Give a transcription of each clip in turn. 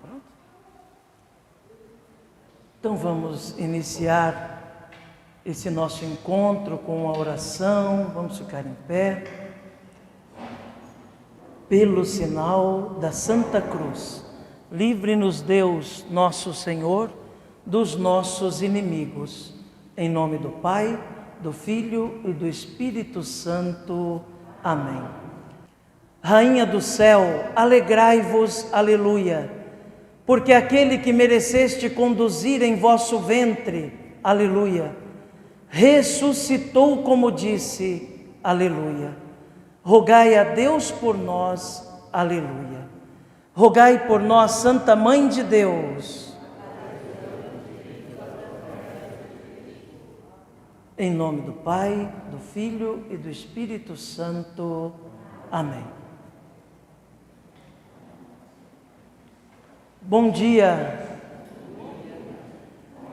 Pronto? Então vamos iniciar esse nosso encontro com a oração. Vamos ficar em pé. Pelo sinal da Santa Cruz, livre-nos Deus, nosso Senhor, dos nossos inimigos. Em nome do Pai, do Filho e do Espírito Santo. Amém. Rainha do céu, alegrai-vos, aleluia, porque aquele que mereceste conduzir em vosso ventre, aleluia, ressuscitou como disse, aleluia. Rogai a Deus por nós, aleluia. Rogai por nós, Santa Mãe de Deus. Em nome do Pai, do Filho e do Espírito Santo. Amém. Bom dia.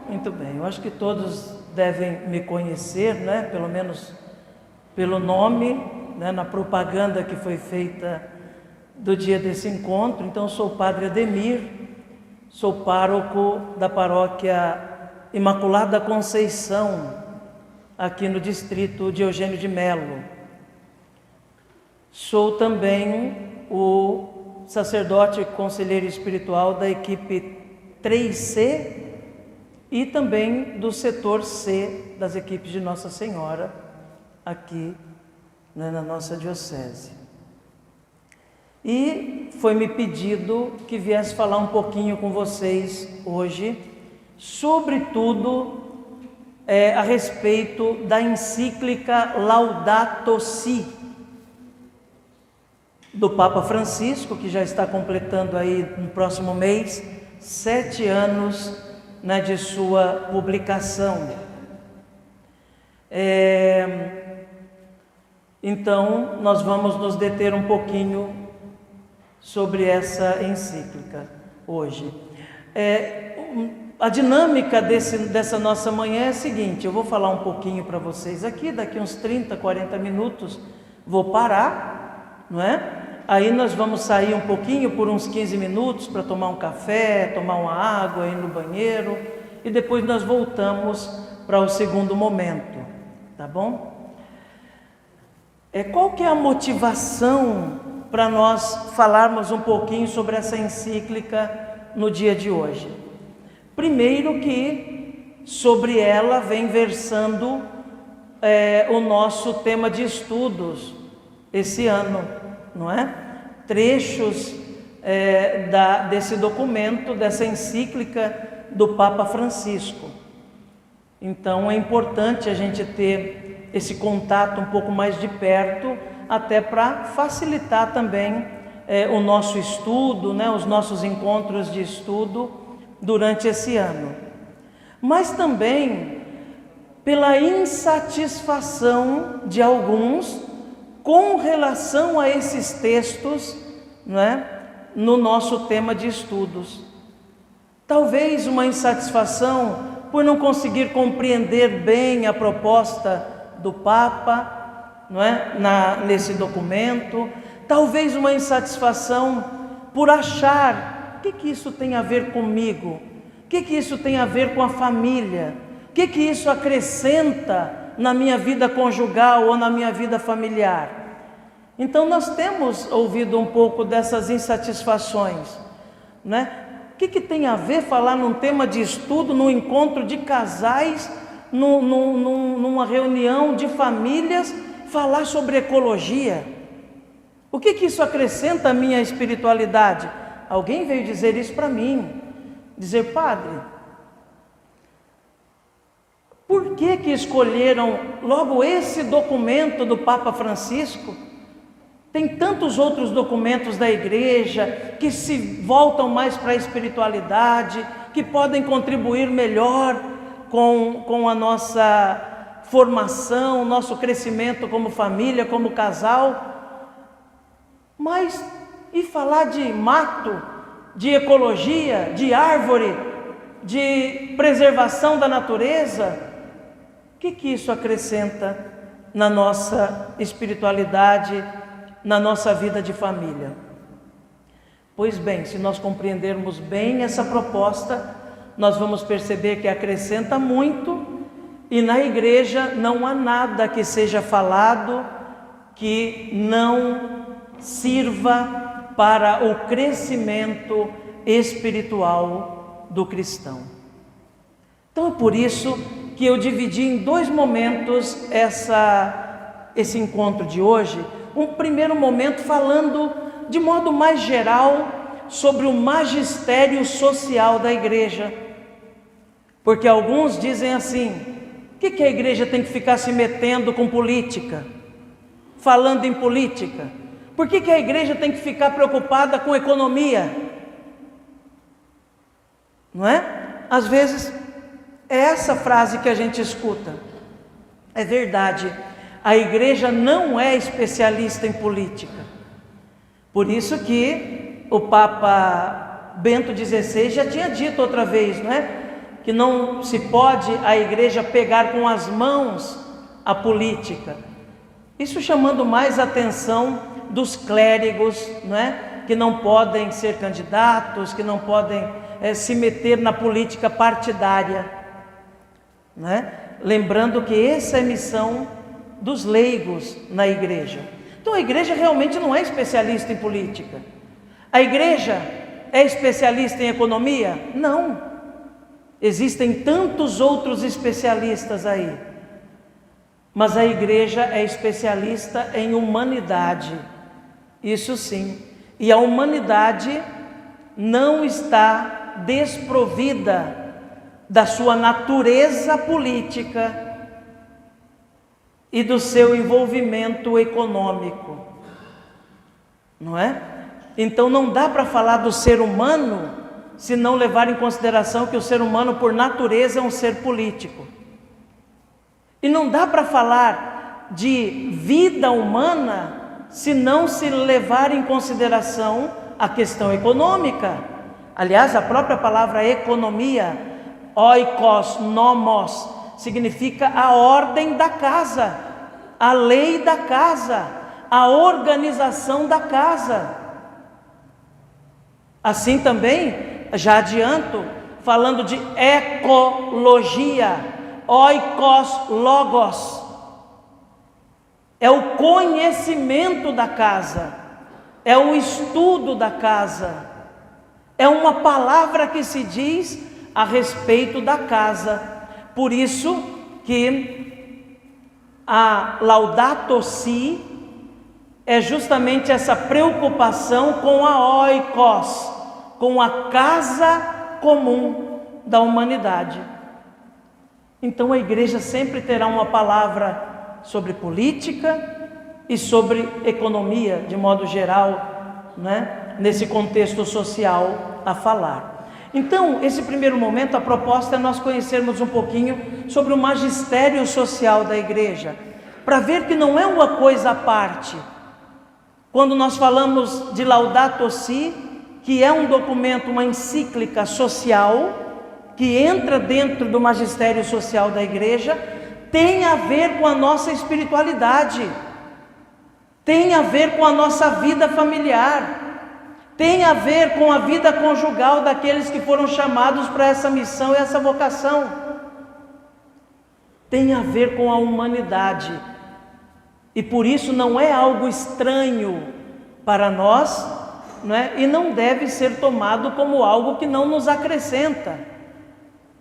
Muito bem, eu acho que todos devem me conhecer, né? Pelo menos pelo nome, né, na propaganda que foi feita do dia desse encontro. Então, eu sou o Padre Ademir, sou pároco da paróquia Imaculada Conceição, aqui no distrito de Eugênio de Melo. Sou também o sacerdote conselheiro espiritual da equipe 3C e também do setor C das equipes de Nossa Senhora, aqui na nossa diocese. E foi-me pedido que viesse falar um pouquinho com vocês hoje, sobretudo a respeito da encíclica Laudato Si, do Papa Francisco, que já está completando aí no próximo mês 7 anos, né, de sua publicação. Então, nós vamos nos deter um pouquinho sobre essa encíclica hoje. A dinâmica dessa nossa manhã é a seguinte: eu vou falar um pouquinho para vocês aqui, daqui uns 30, 40 minutos vou parar, não é? Aí nós vamos sair um pouquinho por uns 15 minutos para tomar um café, tomar uma água, ir no banheiro, e depois nós voltamos para o segundo momento, tá bom? Qual que é a motivação para nós falarmos um pouquinho sobre essa encíclica no dia de hoje? Primeiro que sobre ela vem versando o nosso tema de estudos esse ano, não é? Trechos desse documento, dessa encíclica do Papa Francisco. Então é importante a gente ter esse contato um pouco mais de perto, até para facilitar também o nosso estudo, né, os nossos encontros de estudo durante esse ano. Mas também pela insatisfação de alguns com relação a esses textos, né, no nosso tema de estudos. Talvez uma insatisfação por não conseguir compreender bem a proposta do Papa, não é? Nesse documento. Talvez uma insatisfação por achar: o que isso tem a ver comigo? O que isso tem a ver com a família? O que isso acrescenta na minha vida conjugal ou na minha vida familiar? Então nós temos ouvido um pouco dessas insatisfações, né? O que tem a ver falar num tema de estudo, num encontro de casais, numa reunião de famílias, falar sobre ecologia? O que isso acrescenta à minha espiritualidade? Alguém veio dizer isso para mim, dizer: padre, por que escolheram logo esse documento do Papa Francisco? Tem tantos outros documentos da igreja que se voltam mais para a espiritualidade, que podem contribuir melhor com a nossa formação, nosso crescimento como família, como casal. Mas e falar de mato, de ecologia, de árvore, de preservação da natureza? O que isso acrescenta na nossa espiritualidade, na nossa vida de família? Pois bem, se nós compreendermos bem essa proposta, nós vamos perceber que acrescenta muito, e na igreja não há nada que seja falado que não sirva para o crescimento espiritual do cristão. Então é por isso que eu dividi em 2 momentos esse encontro de hoje. Um primeiro momento falando de modo mais geral sobre o magistério social da igreja, porque alguns dizem assim: o que a igreja tem que ficar se metendo com política, falando em política? Por que a igreja tem que ficar preocupada com economia? Não é? Às vezes é essa frase que a gente escuta. É verdade, a igreja não é especialista em política. Por isso que o Papa Bento XVI já tinha dito outra vez, não é? Que não se pode a igreja pegar com as mãos a política. Isso chamando mais a atenção dos clérigos, não é? Que não podem ser candidatos, que não podem se meter na política partidária, não é? Lembrando que essa é a missão dos leigos na igreja. Então a igreja realmente não é especialista em política. A igreja é especialista em economia? Não. Existem tantos outros especialistas aí. Mas a igreja é especialista em humanidade. Isso sim. E a humanidade não está desprovida da sua natureza política e do seu envolvimento econômico, não é? Então não dá para falar do ser humano se não levar em consideração que o ser humano por natureza é um ser político. E não dá para falar de vida humana se não se levar em consideração a questão econômica. Aliás, a própria palavra economia, oikos, nomos, significa a ordem da casa, a lei da casa, a organização da casa. Assim também, já adianto, falando de ecologia, oikos, logos, é o conhecimento da casa, é o estudo da casa, é uma palavra que se diz a respeito da casa. Por isso que a Laudato Si é justamente essa preocupação com a oikos, com a casa comum da humanidade. Então a igreja sempre terá uma palavra sobre política e sobre economia, de modo geral, né? Nesse contexto social a falar. Então, esse primeiro momento, a proposta é nós conhecermos um pouquinho sobre o magistério social da igreja, para ver que não é uma coisa à parte. Quando nós falamos de Laudato Si, que é um documento, uma encíclica social, que entra dentro do magistério social da igreja, tem a ver com a nossa espiritualidade, tem a ver com a nossa vida familiar, tem a ver com a vida conjugal daqueles que foram chamados para essa missão e essa vocação. Tem a ver com a humanidade. E por isso não é algo estranho para nós, não é? E não deve ser tomado como algo que não nos acrescenta,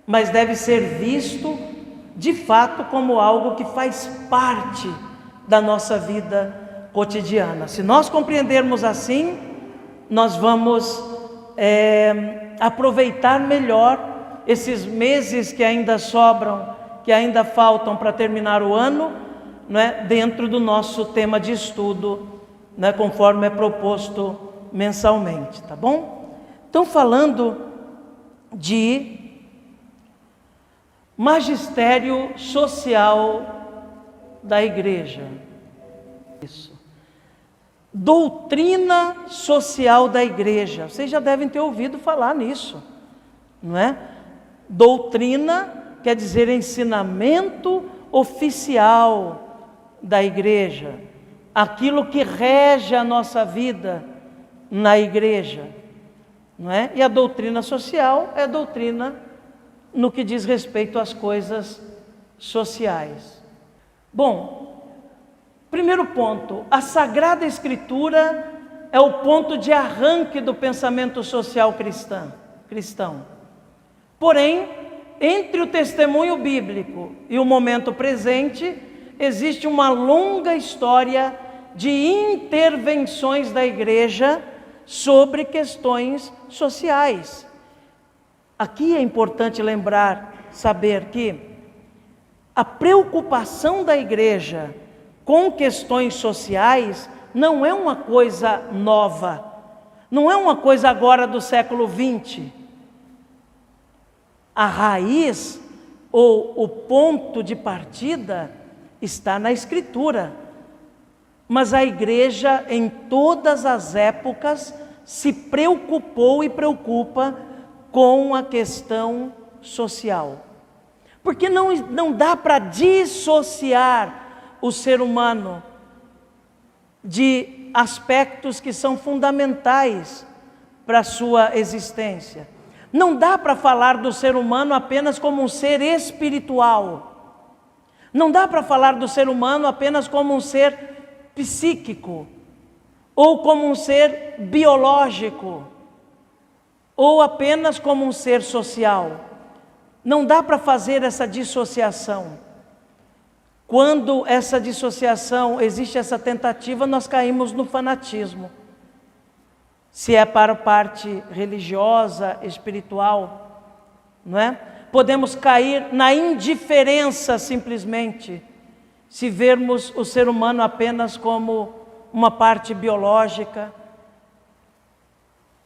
mas deve ser visto de fato como algo que faz parte da nossa vida cotidiana. Se nós compreendermos assim, nós vamos aproveitar melhor esses meses que ainda sobram, que ainda faltam para terminar o ano, né, dentro do nosso tema de estudo, né, conforme é proposto mensalmente, tá bom? Então, falando de magistério social da igreja, isso. Doutrina social da igreja, vocês já devem ter ouvido falar nisso, não é? Doutrina quer dizer ensinamento oficial da igreja, aquilo que rege a nossa vida na igreja, não é? E a doutrina social é a doutrina no que diz respeito às coisas sociais. Bom, primeiro ponto, a Sagrada Escritura é o ponto de arranque do pensamento social cristão. Porém, entre o testemunho bíblico e o momento presente, existe uma longa história de intervenções da igreja sobre questões sociais. Aqui é importante saber que a preocupação da igreja com questões sociais não é uma coisa nova, não é uma coisa agora do século XX. A raiz ou o ponto de partida está na Escritura. Mas a igreja, em todas as épocas, se preocupou e preocupa com a questão social. Porque não dá para dissociar o ser humano de aspectos que são fundamentais para a sua existência. Não dá para falar do ser humano apenas como um ser espiritual. Não dá para falar do ser humano apenas como um ser psíquico, ou como um ser biológico, ou apenas como um ser social. Não dá para fazer essa dissociação. Quando essa dissociação, existe essa tentativa, nós caímos no fanatismo. Se é para a parte religiosa, espiritual, não é? Podemos cair na indiferença simplesmente, se vermos o ser humano apenas como uma parte biológica.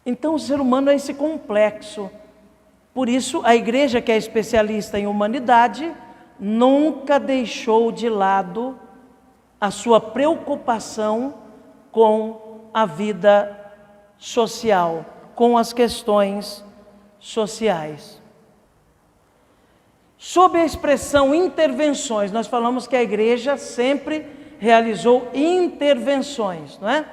Então o ser humano é esse complexo. Por isso a igreja, que é especialista em humanidade, nunca deixou de lado a sua preocupação com a vida social, com as questões sociais. Sob a expressão intervenções, nós falamos que a igreja sempre realizou intervenções, não é?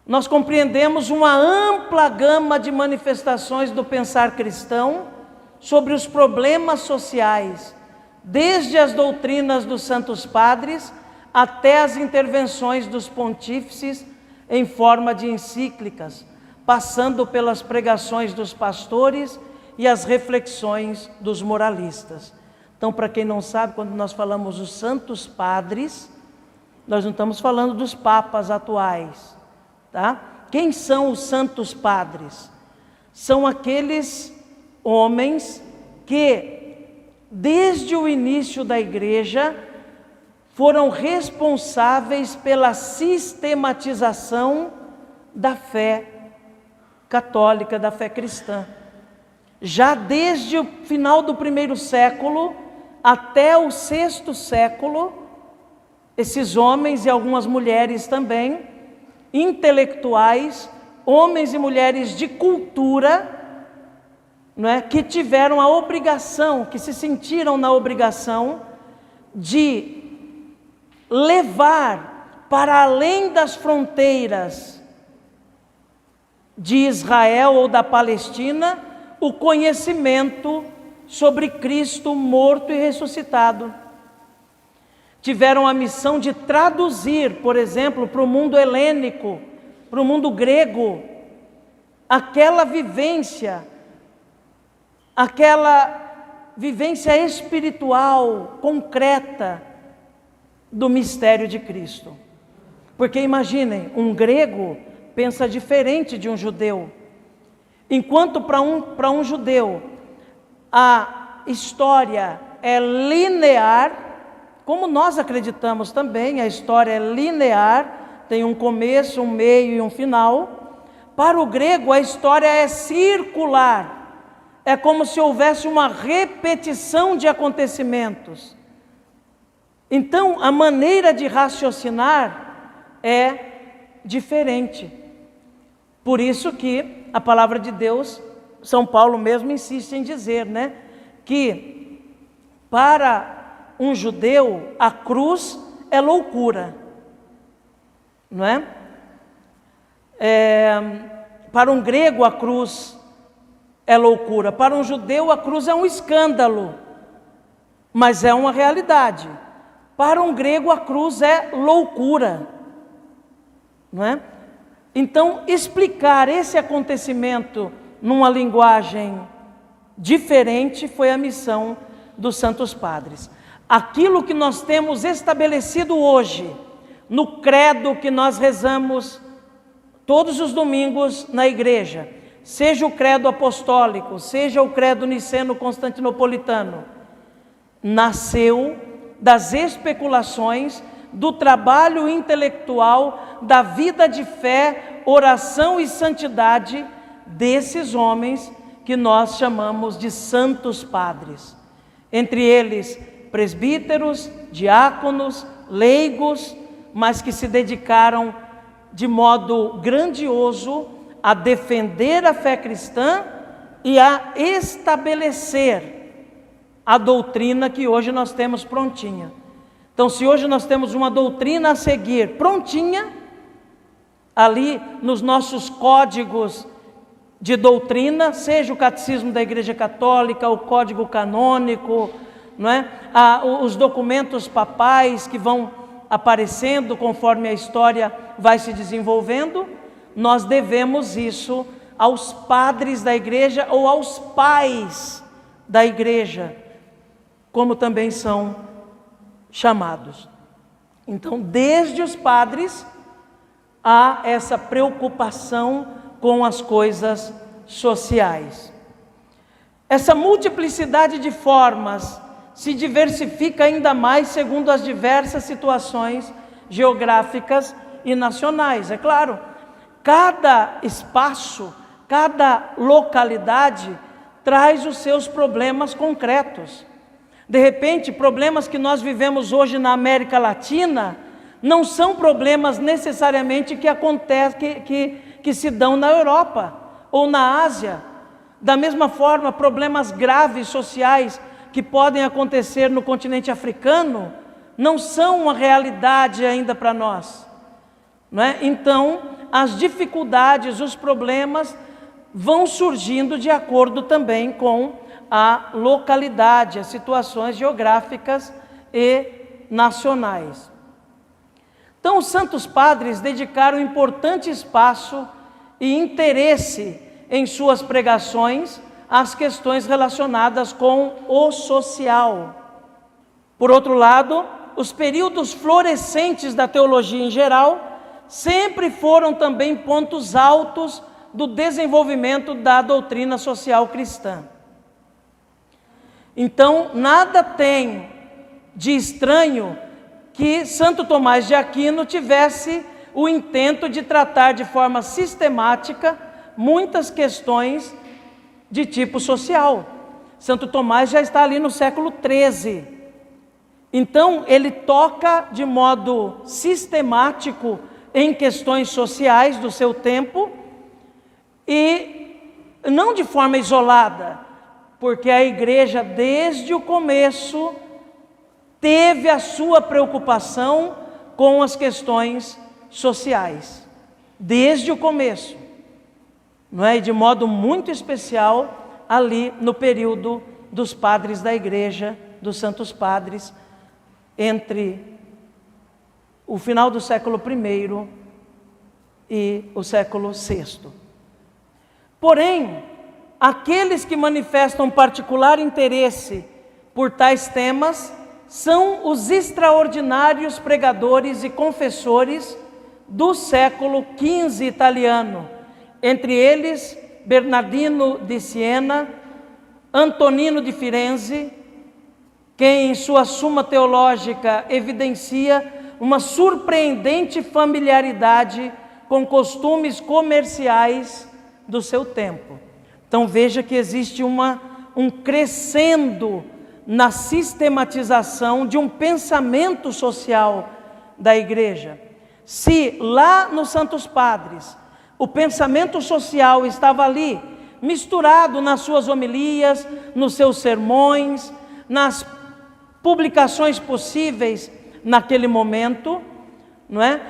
Nós compreendemos uma ampla gama de manifestações do pensar cristão sobre os problemas sociais, desde as doutrinas dos santos padres até as intervenções dos pontífices em forma de encíclicas, passando pelas pregações dos pastores e as reflexões dos moralistas. Então, para quem não sabe, quando nós falamos os santos padres, nós não estamos falando dos papas atuais, tá? Quem são os santos padres? São aqueles homens que, desde o início da igreja, foram responsáveis pela sistematização da fé católica, da fé cristã. Já desde o final do primeiro século até o sexto século, esses homens e algumas mulheres também, intelectuais, homens e mulheres de cultura, não é, que tiveram a obrigação, que se sentiram na obrigação de levar para além das fronteiras de Israel ou da Palestina o conhecimento sobre Cristo morto e ressuscitado. Tiveram a missão de traduzir, por exemplo, para o mundo helênico, para o mundo grego, aquela vivência espiritual, concreta, do mistério de Cristo. Porque imaginem, um grego pensa diferente de um judeu. Enquanto para um judeu a história é linear, como nós acreditamos também, a história é linear, tem um começo, um meio e um final. Para o grego a história é circular, é como se houvesse uma repetição de acontecimentos. Então, a maneira de raciocinar é diferente. Por isso que a palavra de Deus, São Paulo mesmo insiste em dizer, né, que para um judeu a cruz é loucura, não é? Para um grego a cruz é loucura, para um judeu a cruz é um escândalo, mas é uma realidade. Para um grego a cruz é loucura, não é? Então, explicar esse acontecimento numa linguagem diferente foi a missão dos Santos Padres. Aquilo que nós temos estabelecido hoje, no credo que nós rezamos todos os domingos na igreja, seja o credo apostólico, seja o credo niceno-constantinopolitano, nasceu das especulações, do trabalho intelectual, da vida de fé, oração e santidade desses homens que nós chamamos de santos padres. Entre eles, presbíteros, diáconos, leigos, mas que se dedicaram de modo grandioso a defender a fé cristã e a estabelecer a doutrina que hoje nós temos prontinha. Então, se hoje nós temos uma doutrina a seguir prontinha, ali nos nossos códigos de doutrina, seja o Catecismo da Igreja Católica, o Código Canônico, não é? Os documentos papais que vão aparecendo conforme a história vai se desenvolvendo, nós devemos isso aos padres da igreja ou aos pais da igreja, como também são chamados. Então, desde os padres, há essa preocupação com as coisas sociais. Essa multiplicidade de formas se diversifica ainda mais segundo as diversas situações geográficas e nacionais. É claro, cada espaço, cada localidade traz os seus problemas concretos. De repente, problemas que nós vivemos hoje na América Latina não são problemas necessariamente que acontecem, que se dão na Europa ou na Ásia. Da mesma forma, problemas graves sociais que podem acontecer no continente africano não são uma realidade ainda para nós, não é? Então, as dificuldades, os problemas vão surgindo de acordo também com a localidade, as situações geográficas e nacionais. Então, os Santos Padres dedicaram importante espaço e interesse em suas pregações às questões relacionadas com o social. Por outro lado, os períodos florescentes da teologia em geral sempre foram também pontos altos do desenvolvimento da doutrina social cristã. Então, nada tem de estranho que Santo Tomás de Aquino tivesse o intento de tratar de forma sistemática muitas questões de tipo social. Santo Tomás já está ali no século XIII. Então, ele toca de modo sistemático em questões sociais do seu tempo e não de forma isolada, porque a igreja, desde o começo, teve a sua preocupação com as questões sociais. Desde o começo. Não é? E de modo muito especial ali no período dos padres da igreja, dos santos padres, entre o final do século I e o século VI. Porém, aqueles que manifestam particular interesse por tais temas são os extraordinários pregadores e confessores do século XV italiano, entre eles Bernardino de Siena, Antonino de Firenze, quem em sua Suma Teológica evidencia uma surpreendente familiaridade com costumes comerciais do seu tempo. Então veja que existe um crescendo na sistematização de um pensamento social da igreja. Se lá nos Santos Padres o pensamento social estava ali, misturado nas suas homilias, nos seus sermões, nas publicações possíveis naquele momento, não é?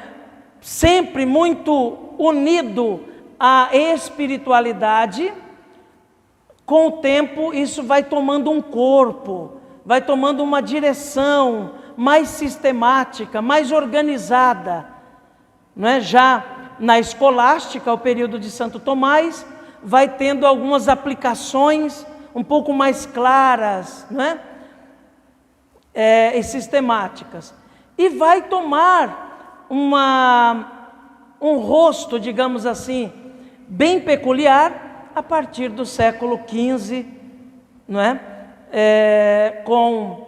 Sempre muito unido a espiritualidade, com o tempo isso vai tomando um corpo, vai tomando uma direção mais sistemática, mais organizada, não é? Já na escolástica, o período de Santo Tomás, vai tendo algumas aplicações um pouco mais claras, não é? E sistemáticas, e vai tomar um rosto, digamos assim, bem peculiar a partir do século XV, não é? Com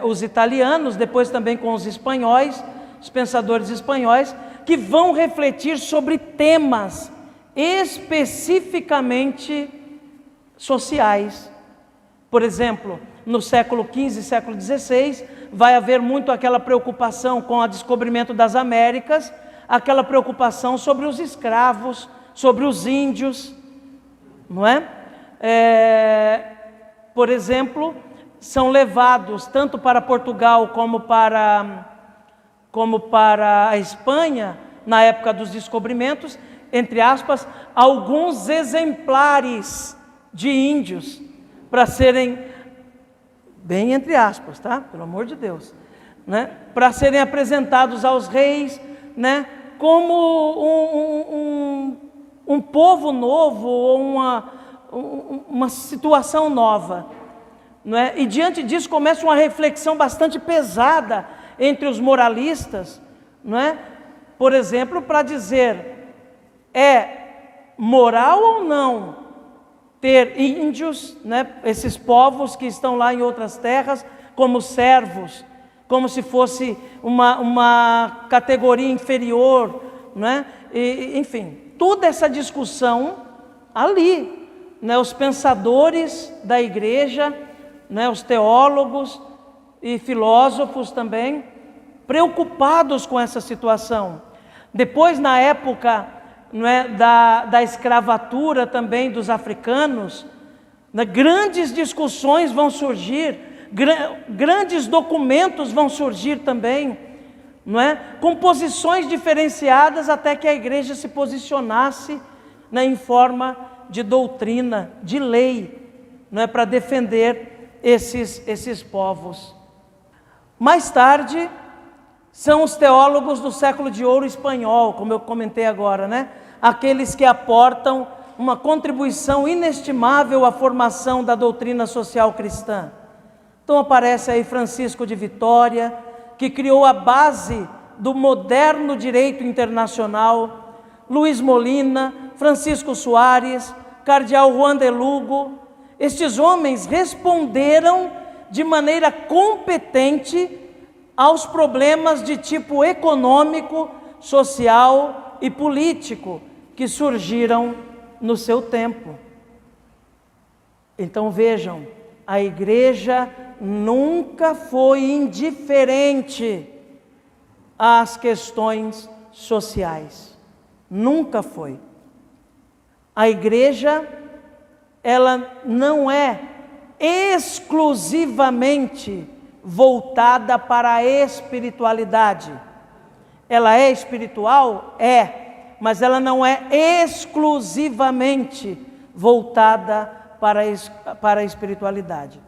os italianos, depois também com os espanhóis, os pensadores espanhóis, que vão refletir sobre temas especificamente sociais. Por exemplo, no século XV e século XVI, vai haver muito aquela preocupação com o descobrimento das Américas, aquela preocupação sobre os escravos, sobre os índios, não é? Por exemplo, são levados tanto para Portugal como para a Espanha, na época dos descobrimentos, entre aspas, alguns exemplares de índios, para serem, bem entre aspas, tá? Pelo amor de Deus, né? Para serem apresentados aos reis, né? Como um povo novo, ou uma situação nova, não é? E diante disso começa uma reflexão bastante pesada entre os moralistas, não é? Por exemplo, para dizer, é moral ou não ter índios, né? Esses povos que estão lá em outras terras, como servos, como se fosse uma categoria inferior, não é? Enfim, toda essa discussão ali, né? Os pensadores da igreja, né? Os teólogos e filósofos também, preocupados com essa situação. Depois, na época, não é, da escravatura também dos africanos, né? Grandes discussões vão surgir, grandes documentos vão surgir também, não é? Com posições diferenciadas, até que a igreja se posicionasse, né, em forma de doutrina, de lei, não é, para defender esses povos. Mais tarde, são os teólogos do século de ouro espanhol, como eu comentei agora, né? Aqueles que aportam uma contribuição inestimável à formação da doutrina social cristã. Então aparece aí Francisco de Vitória, que criou a base do moderno direito internacional, Luiz Molina, Francisco Soares, Cardeal Juan de Lugo. Estes homens responderam de maneira competente aos problemas de tipo econômico, social e político que surgiram no seu tempo. Então vejam, a igreja nunca foi indiferente às questões sociais. Nunca foi. A igreja, ela não é exclusivamente voltada para a espiritualidade. Ela é espiritual? É, mas ela não é exclusivamente voltada para a espiritualidade.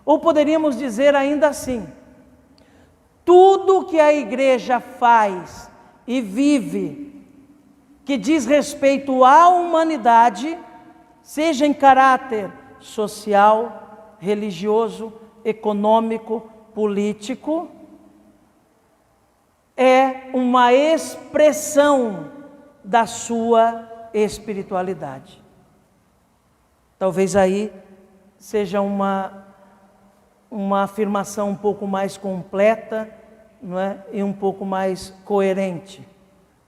Ou poderíamos dizer ainda assim, tudo que a igreja faz e vive, que diz respeito à humanidade, seja em caráter social, religioso, econômico, político, é uma expressão da sua espiritualidade. Talvez aí seja uma afirmação um pouco mais completa, não é? E um pouco mais coerente.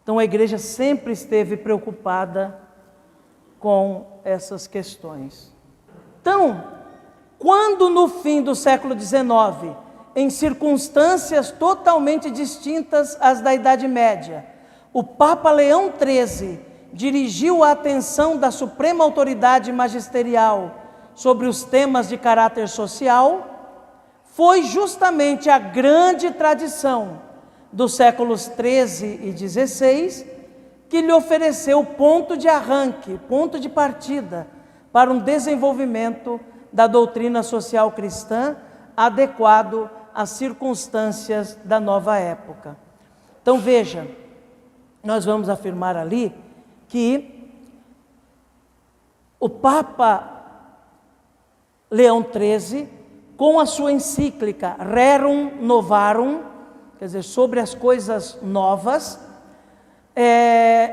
Então a igreja sempre esteve preocupada com essas questões. Então, quando no fim do século XIX, em circunstâncias totalmente distintas às da Idade Média, o Papa Leão XIII dirigiu a atenção da suprema autoridade magisterial sobre os temas de caráter social, foi justamente a grande tradição dos séculos XIII e XVI que lhe ofereceu ponto de arranque, ponto de partida para um desenvolvimento da doutrina social cristã adequado às circunstâncias da nova época. Então veja, nós vamos afirmar ali que o Papa Leão XIII, com a sua encíclica Rerum Novarum, quer dizer, sobre as coisas novas,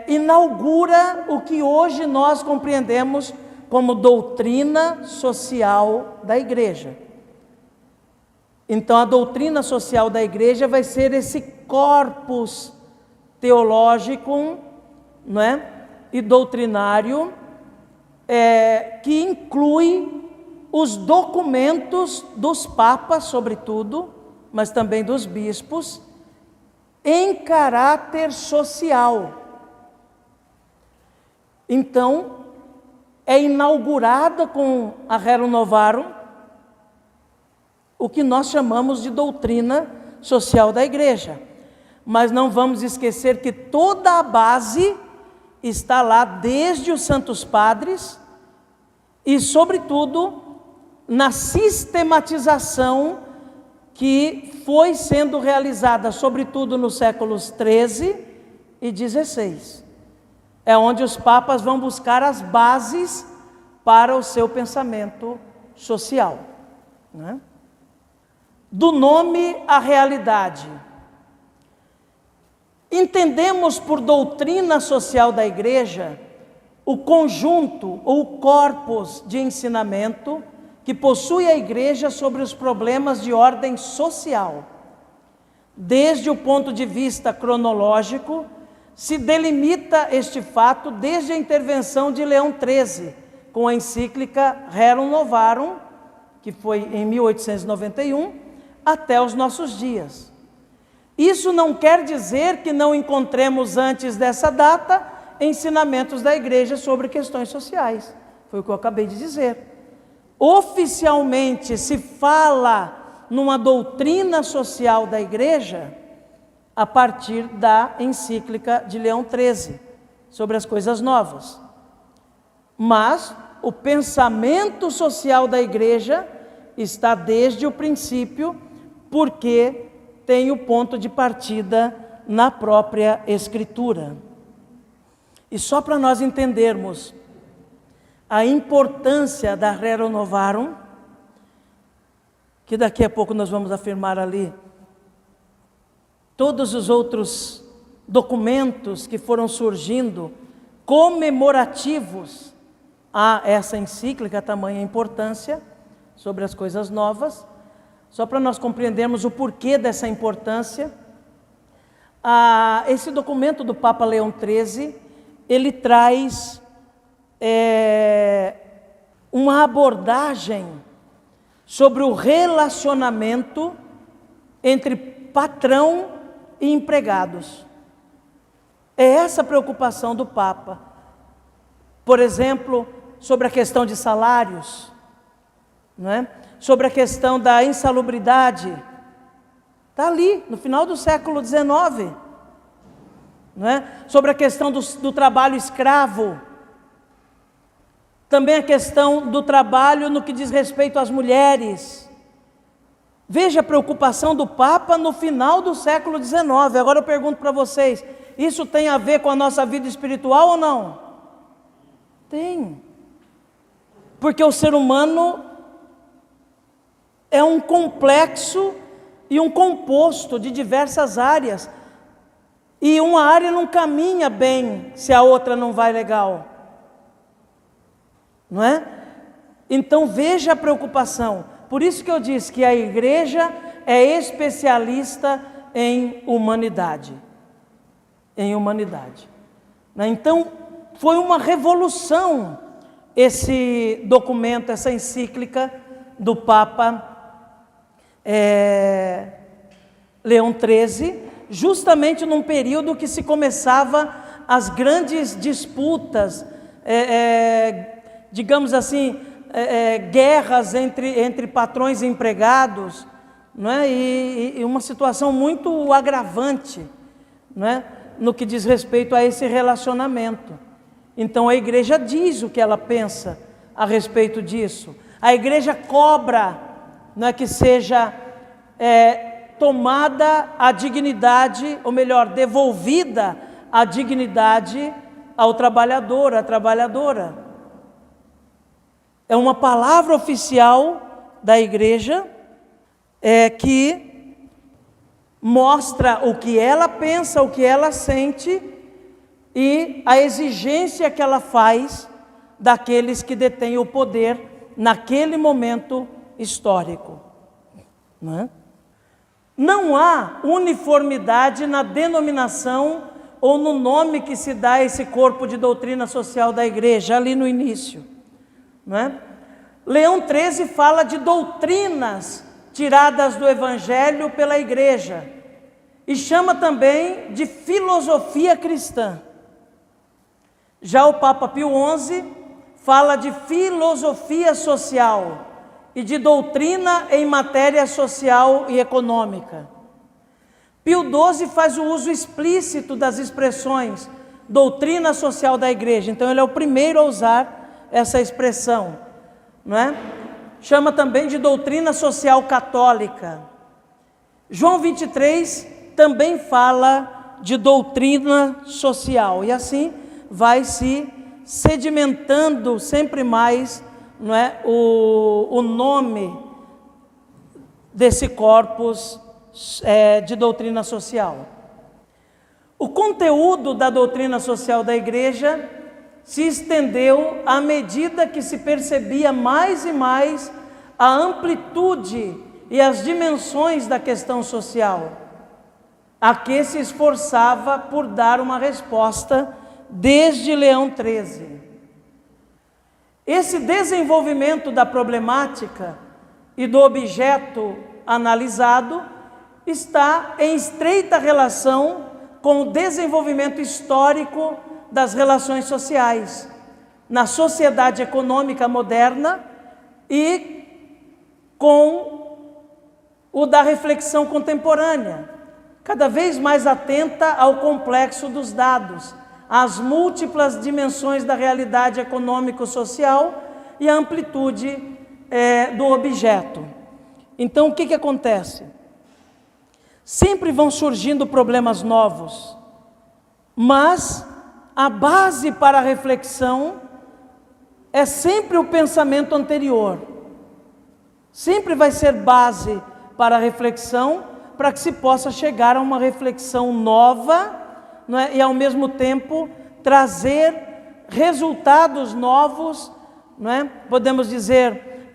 inaugura o que hoje nós compreendemos como doutrina social da Igreja. Então, a doutrina social da Igreja vai ser esse corpus teológico, não é? E doutrinário, que inclui os documentos dos papas, sobretudo, mas também dos bispos, em caráter social. Então, é inaugurada com a Rerum Novarum o que nós chamamos de doutrina social da Igreja. Mas não vamos esquecer que toda a base está lá desde os Santos Padres e, sobretudo, na sistematização que foi sendo realizada, sobretudo nos séculos XIII e XVI. É onde os papas vão buscar as bases para o seu pensamento social, né? Do nome à realidade. Entendemos por doutrina social da Igreja o conjunto ou o corpus de ensinamento que possui a Igreja sobre os problemas de ordem social. Desde o ponto de vista cronológico, se delimita este fato desde a intervenção de Leão XIII, com a encíclica Rerum Novarum, que foi em 1891, até os nossos dias. Isso não quer dizer que não encontremos antes dessa data ensinamentos da Igreja sobre questões sociais. Foi o que eu acabei de dizer. Oficialmente se fala numa doutrina social da Igreja a partir da encíclica de Leão XIII, sobre as coisas novas. Mas o pensamento social da Igreja está desde o princípio, porque tem o ponto de partida na própria Escritura. E só para nós entendermos a importância da Rerum Novarum, que daqui a pouco nós vamos afirmar ali, todos os outros documentos que foram surgindo comemorativos a essa encíclica, tamanha importância sobre as coisas novas, só para nós compreendermos o porquê dessa importância. Esse documento do Papa Leão XIII, ele traz uma abordagem sobre o relacionamento entre patrão e empregados. É essa a preocupação do Papa. Por exemplo, sobre a questão de salários, não é? Sobre a questão da insalubridade. Está ali, no final do século XIX. Não é? Sobre a questão do trabalho escravo. Também a questão do trabalho no que diz respeito às mulheres. Veja a preocupação do Papa no final do século XIX. Agora eu pergunto para vocês, isso tem a ver com a nossa vida espiritual ou não? Tem. Porque o ser humano é um complexo e um composto de diversas áreas. E uma área não caminha bem se a outra não vai legal. Não é? Então veja a preocupação. Por isso que eu disse que a Igreja é especialista em humanidade. Em humanidade. Então foi uma revolução esse documento, essa encíclica do Papa Leão XIII, justamente num período que se começava as grandes disputas, digamos assim, guerras entre patrões e empregados, não é? E uma situação muito agravante, não é? no que diz respeito a esse relacionamento. Então a igreja diz o que ela pensa a respeito disso. A igreja cobra, não é, que seja tomada a dignidade, ou melhor, devolvida a dignidade ao trabalhador, à trabalhadora. É uma palavra oficial da igreja que mostra o que ela pensa, o que ela sente e a exigência que ela faz daqueles que detêm o poder naquele momento histórico. Não há uniformidade na denominação ou no nome que se dá a esse corpo de doutrina social da igreja, ali no início. Leão XIII fala de doutrinas tiradas do Evangelho pela igreja e chama também de filosofia cristã. Já o Papa Pio XI fala de filosofia social e de doutrina em matéria social e econômica. Pio XII faz o uso explícito das expressões doutrina social da igreja, então ele é o primeiro a usar essa expressão, Chama também de doutrina social católica. João 23 também fala de doutrina social, e assim vai se sedimentando sempre mais, o nome desse corpus de doutrina social. O conteúdo da doutrina social da igreja se estendeu à medida que se percebia mais e mais a amplitude e as dimensões da questão social, a que se esforçava por dar uma resposta desde Leão XIII. Esse desenvolvimento da problemática e do objeto analisado está em estreita relação com o desenvolvimento histórico das relações sociais, na sociedade econômica moderna e com o da reflexão contemporânea, cada vez mais atenta ao complexo dos dados, às múltiplas dimensões da realidade econômico-social e à amplitude do objeto. Então, o que acontece? Sempre vão surgindo problemas novos, mas a base para a reflexão é sempre o pensamento anterior. Sempre vai ser base para a reflexão, para que se possa chegar a uma reflexão nova, e ao mesmo tempo trazer resultados novos, podemos dizer,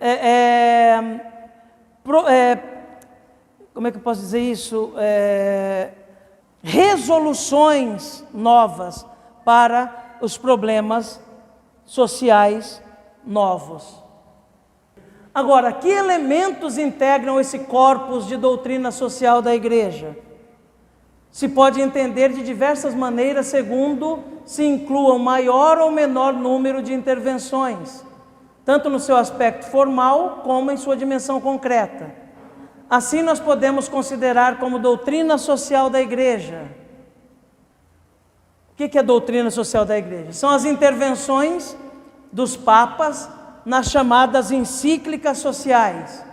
como é que eu posso dizer isso? Resoluções novas para os problemas sociais novos. Agora, que elementos integram esse corpus de doutrina social da igreja? Se pode entender de diversas maneiras, segundo se incluam maior ou menor número de intervenções, tanto no seu aspecto formal como em sua dimensão concreta. Assim, nós podemos considerar como doutrina social da igreja. O que é a doutrina social da igreja? São as intervenções dos papas nas chamadas encíclicas sociais.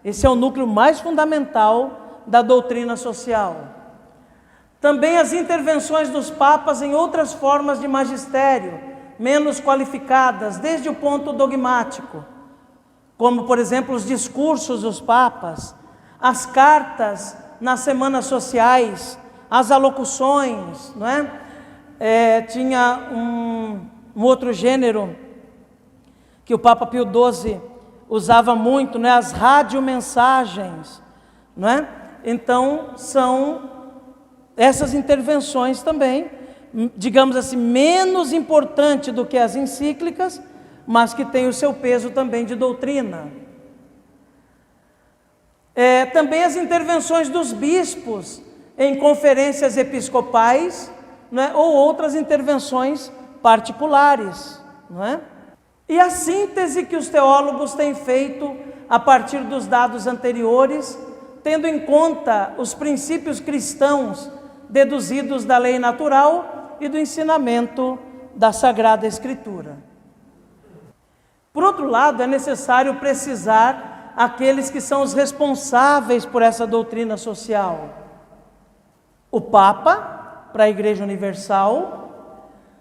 Esse é o núcleo mais fundamental da doutrina social. Também as intervenções dos papas em outras formas de magistério, menos qualificadas, desde o ponto dogmático, como, por exemplo, os discursos dos papas, as cartas nas semanas sociais, as alocuções, tinha um outro gênero que o Papa Pio XII usava muito, as radiomensagens, Então, são essas intervenções também, digamos assim, menos importante do que as encíclicas, mas que tem o seu peso também de doutrina. Também as intervenções dos bispos em conferências episcopais, ou outras intervenções particulares, E a síntese que os teólogos têm feito a partir dos dados anteriores, tendo em conta os princípios cristãos deduzidos da lei natural e do ensinamento da Sagrada Escritura. Por outro lado, é necessário precisar aqueles que são os responsáveis por essa doutrina social. O Papa, para a Igreja Universal,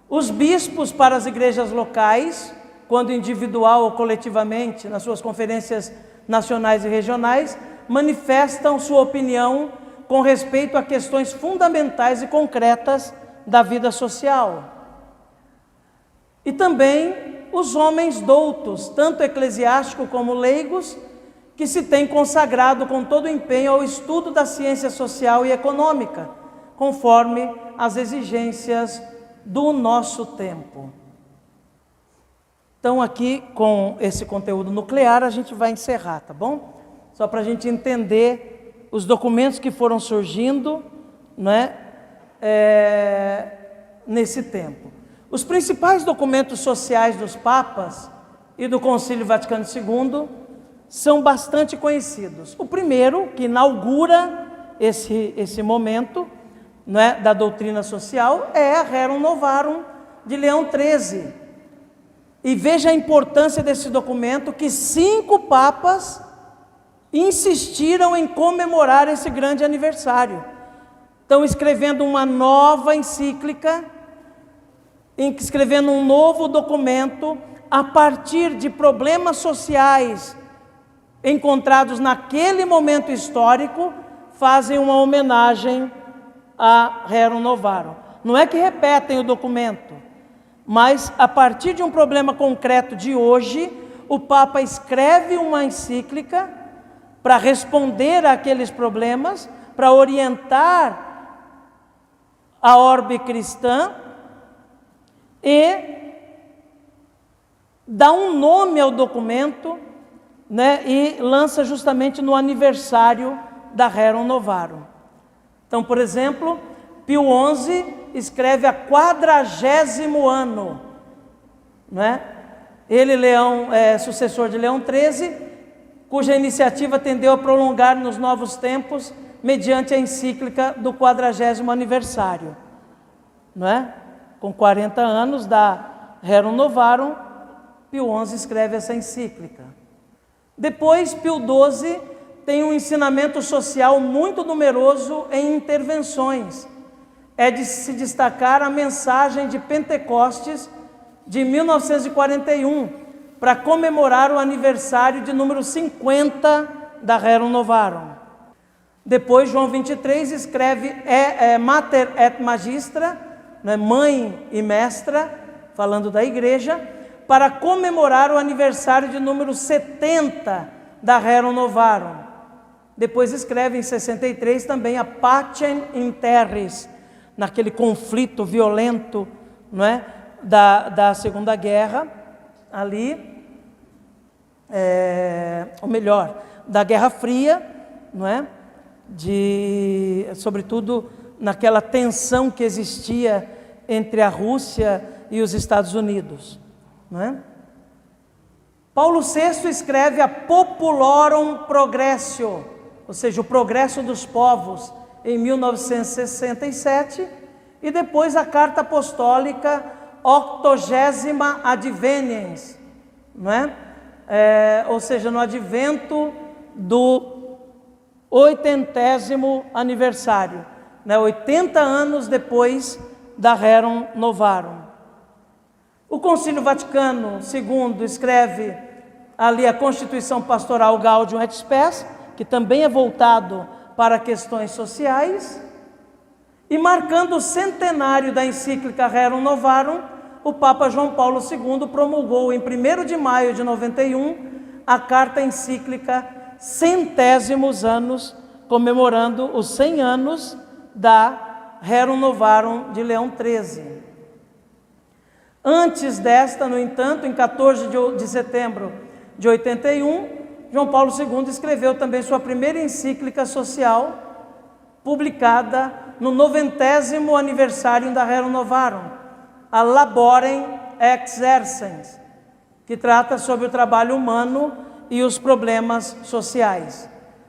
os bispos para as igrejas locais, quando individual ou coletivamente, nas suas conferências nacionais e regionais, manifestam sua opinião com respeito a questões fundamentais e concretas da vida social. E também os homens doutos, tanto eclesiásticos como leigos, que se têm consagrado com todo empenho ao estudo da ciência social e econômica, conforme as exigências do nosso tempo. Então, aqui, com esse conteúdo nuclear, a gente vai encerrar, tá bom? Só para a gente entender os documentos que foram surgindo, né, nesse tempo. Os principais documentos sociais dos papas e do Concílio Vaticano II são bastante conhecidos. O primeiro, que inaugura esse momento, né, da doutrina social, é a Rerum Novarum de Leão XIII. E veja a importância desse documento, que 5 papas insistiram em comemorar esse grande aniversário. Estão escrevendo uma nova encíclica, escrevendo um novo documento a partir de problemas sociais encontrados naquele momento histórico, fazem uma homenagem a Rerum Novarum. Não é que repetem o documento, mas a partir de um problema concreto de hoje, o Papa escreve uma encíclica para responder àqueles problemas, para orientar a orbe cristã e dá um nome ao documento, né, e lança justamente no aniversário da Rerum Novarum. Então, por exemplo, Pio XI escreve a 40º ano, né? Ele, sucessor de Leão XIII, cuja iniciativa tendeu a prolongar nos novos tempos, mediante a encíclica do 40º aniversário, não é? Com 40 anos da Rerum Novarum, Pio XI escreve essa encíclica. Depois, Pio XII tem um ensinamento social muito numeroso em intervenções. É de se destacar a mensagem de Pentecostes de 1941, para comemorar o aniversário de número 50 da Rerum Novarum. Depois, João 23 escreve Mater et Magistra, né, mãe e mestra, falando da igreja, para comemorar o aniversário de número 70 da Rerum Novarum. Depois escreve em 63 também a Pacem in Terris, naquele conflito violento, não é, da Segunda Guerra, ali, ou melhor, da Guerra Fria, não é? Sobretudo naquela tensão que existia entre a Rússia e os Estados Unidos, não é? Paulo VI escreve a Populorum Progressio, ou seja, o progresso dos povos, em 1967, e depois a Carta Apostólica 80ª Adveniens, não é? Ou seja, no advento do 80º aniversário, né? 80 anos depois da Rerum Novarum. O Concílio Vaticano II escreve ali a Constituição Pastoral Gaudium et Spes, que também é voltado para questões sociais, e marcando o centenário da encíclica Rerum Novarum, o Papa João Paulo II promulgou em 1º de maio de 91 a carta encíclica Centésimos Anos, comemorando os 100 anos da Rerum Novarum de Leão XIII. Antes desta, no entanto, em 14 de setembro de 81, João Paulo II escreveu também sua primeira encíclica social, publicada no 90º aniversário da Rerum Novarum, a Laborem Exercens, que trata sobre o trabalho humano e os problemas sociais.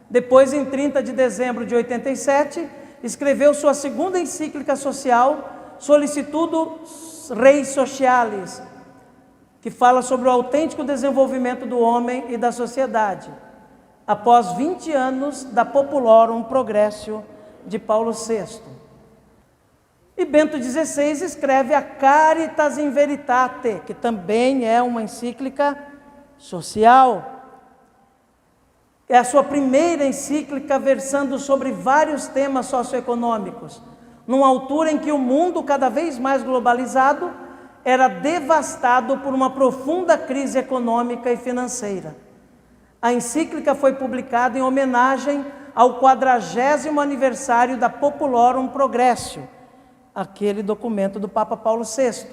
Depois, em 30 de dezembro de 87, escreveu sua segunda encíclica social, Sollicitudo Rei Socialis, que fala sobre o autêntico desenvolvimento do homem e da sociedade, após 20 anos da Populorum Progressio de Paulo VI. E Bento XVI escreve a Caritas in Veritate, que também é uma encíclica social. É a sua primeira encíclica versando sobre vários temas socioeconômicos, numa altura em que o mundo, cada vez mais globalizado, era devastado por uma profunda crise econômica e financeira. A encíclica foi publicada em homenagem ao 40º aniversário da Populorum Progressio, aquele documento do Papa Paulo VI.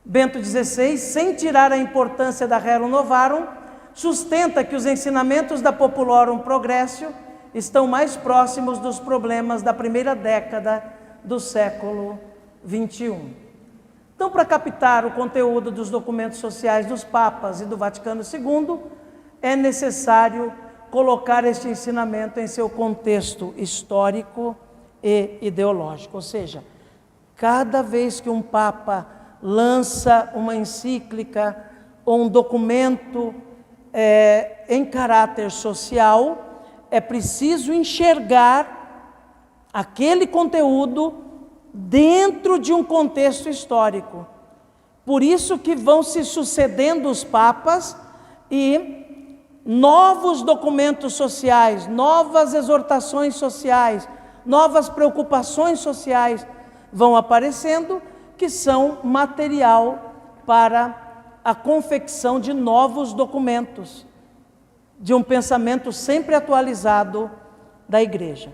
Bento XVI, sem tirar a importância da Rerum Novarum, sustenta que os ensinamentos da Populorum Progressio estão mais próximos dos problemas da primeira década do século XXI. Então, para captar o conteúdo dos documentos sociais dos Papas e do Vaticano II, é necessário colocar este ensinamento em seu contexto histórico e ideológico. Ou seja, cada vez que um Papa lança uma encíclica ou um documento em caráter social, é preciso enxergar aquele conteúdo dentro de um contexto histórico. Por isso que vão se sucedendo os papas e novos documentos sociais, novas exortações sociais, novas preocupações sociais vão aparecendo, que são material para a confecção de novos documentos, de um pensamento sempre atualizado da Igreja.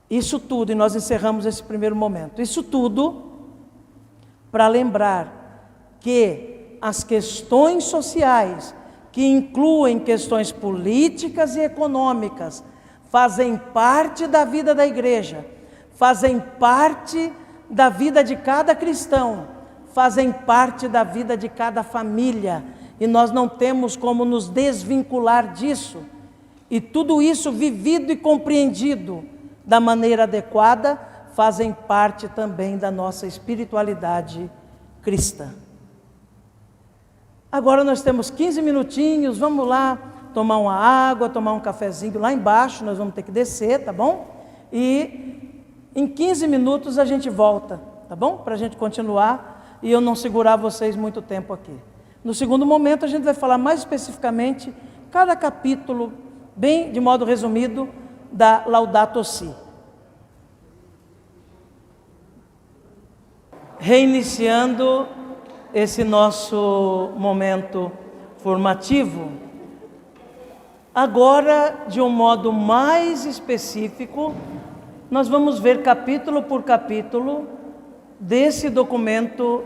Isso tudo, e nós encerramos esse primeiro momento, isso tudo para lembrar que as questões sociais, que incluem questões políticas e econômicas, fazem parte da vida da Igreja, fazem parte da vida de cada cristão, fazem parte da vida de cada família, e nós não temos como nos desvincular disso. E tudo isso vivido e compreendido da maneira adequada, fazem parte também da nossa espiritualidade cristã. Agora nós temos 15 minutinhos, vamos lá tomar uma água, tomar um cafezinho lá embaixo, nós vamos ter que descer, tá bom? E em 15 minutos a gente volta, tá bom? Para a gente continuar e eu não segurar vocês muito tempo aqui. No segundo momento a gente vai falar mais especificamente cada capítulo, bem de modo resumido, da Laudato Si. Reiniciando esse nosso momento formativo, agora de um modo mais específico, nós vamos ver capítulo por capítulo desse documento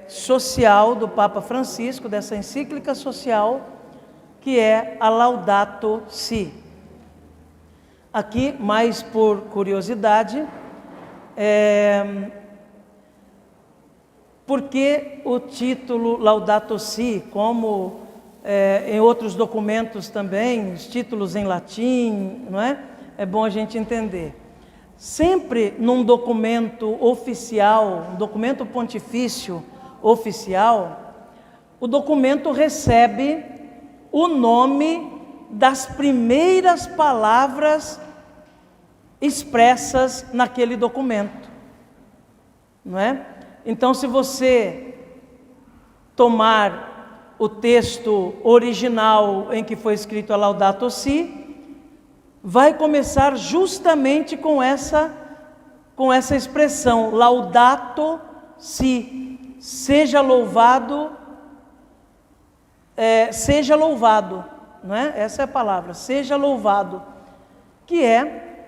social do Papa Francisco, dessa encíclica social, que é a Laudato Si. Aqui, mais por curiosidade, porque o título Laudato Si, como em outros documentos também, os títulos em latim, não é? É bom a gente entender. Sempre num documento oficial, um documento pontifício oficial, o documento recebe o nome das primeiras palavras expressas naquele documento, não é? Então, se você tomar o texto original em que foi escrito a Laudato Si, vai começar justamente com essa expressão, Laudato Si, seja louvado, não é? Essa é a palavra, seja louvado, que é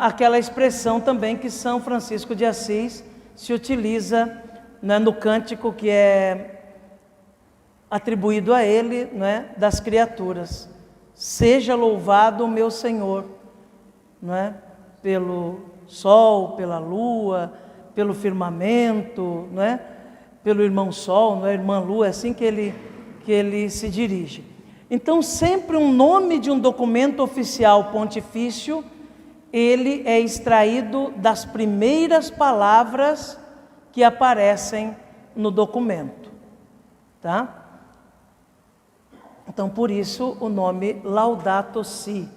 aquela expressão também que São Francisco de Assis se utiliza, né, no cântico que é atribuído a ele, né, das criaturas. Seja louvado o meu Senhor, não é? Pelo sol, pela lua, pelo firmamento, não é? Pelo irmão sol, não é? Irmã lua, é assim que ele se dirige. Então, sempre um nome de um documento oficial pontifício, ele é extraído das primeiras palavras que aparecem no documento, tá? Então, por isso, o nome Laudato Si,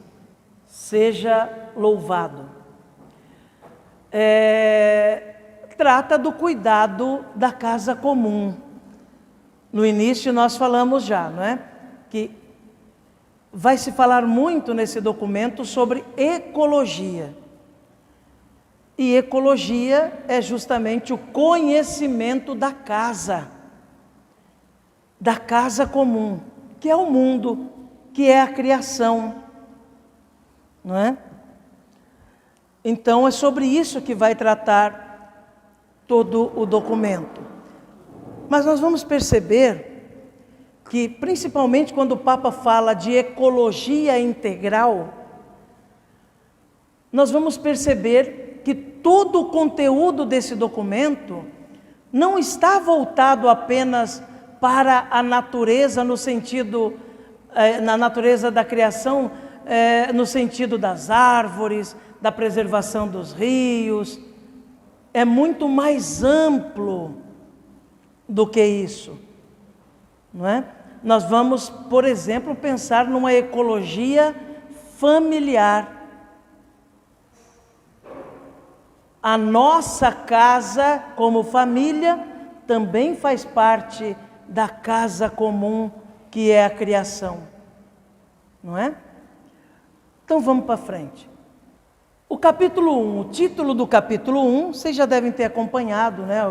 seja louvado. Trata do cuidado da casa comum. No início nós falamos já, não é? Que vai se falar muito nesse documento sobre ecologia. E ecologia é justamente o conhecimento da casa comum, que é o mundo, que é a criação, não é? Então é sobre isso que vai tratar todo o documento. Mas nós vamos perceber que, principalmente quando o Papa fala de ecologia integral, nós vamos perceber que todo o conteúdo desse documento não está voltado apenas para a natureza, no sentido, na natureza da criação, no sentido das árvores, da preservação dos rios. É muito mais amplo do que isso, não é? Nós vamos, por exemplo, pensar numa ecologia familiar. A nossa casa, como família, também faz parte da casa comum, que é a criação, não é? Então vamos para frente. O capítulo 1, o título do capítulo 1, vocês já devem ter acompanhado, né?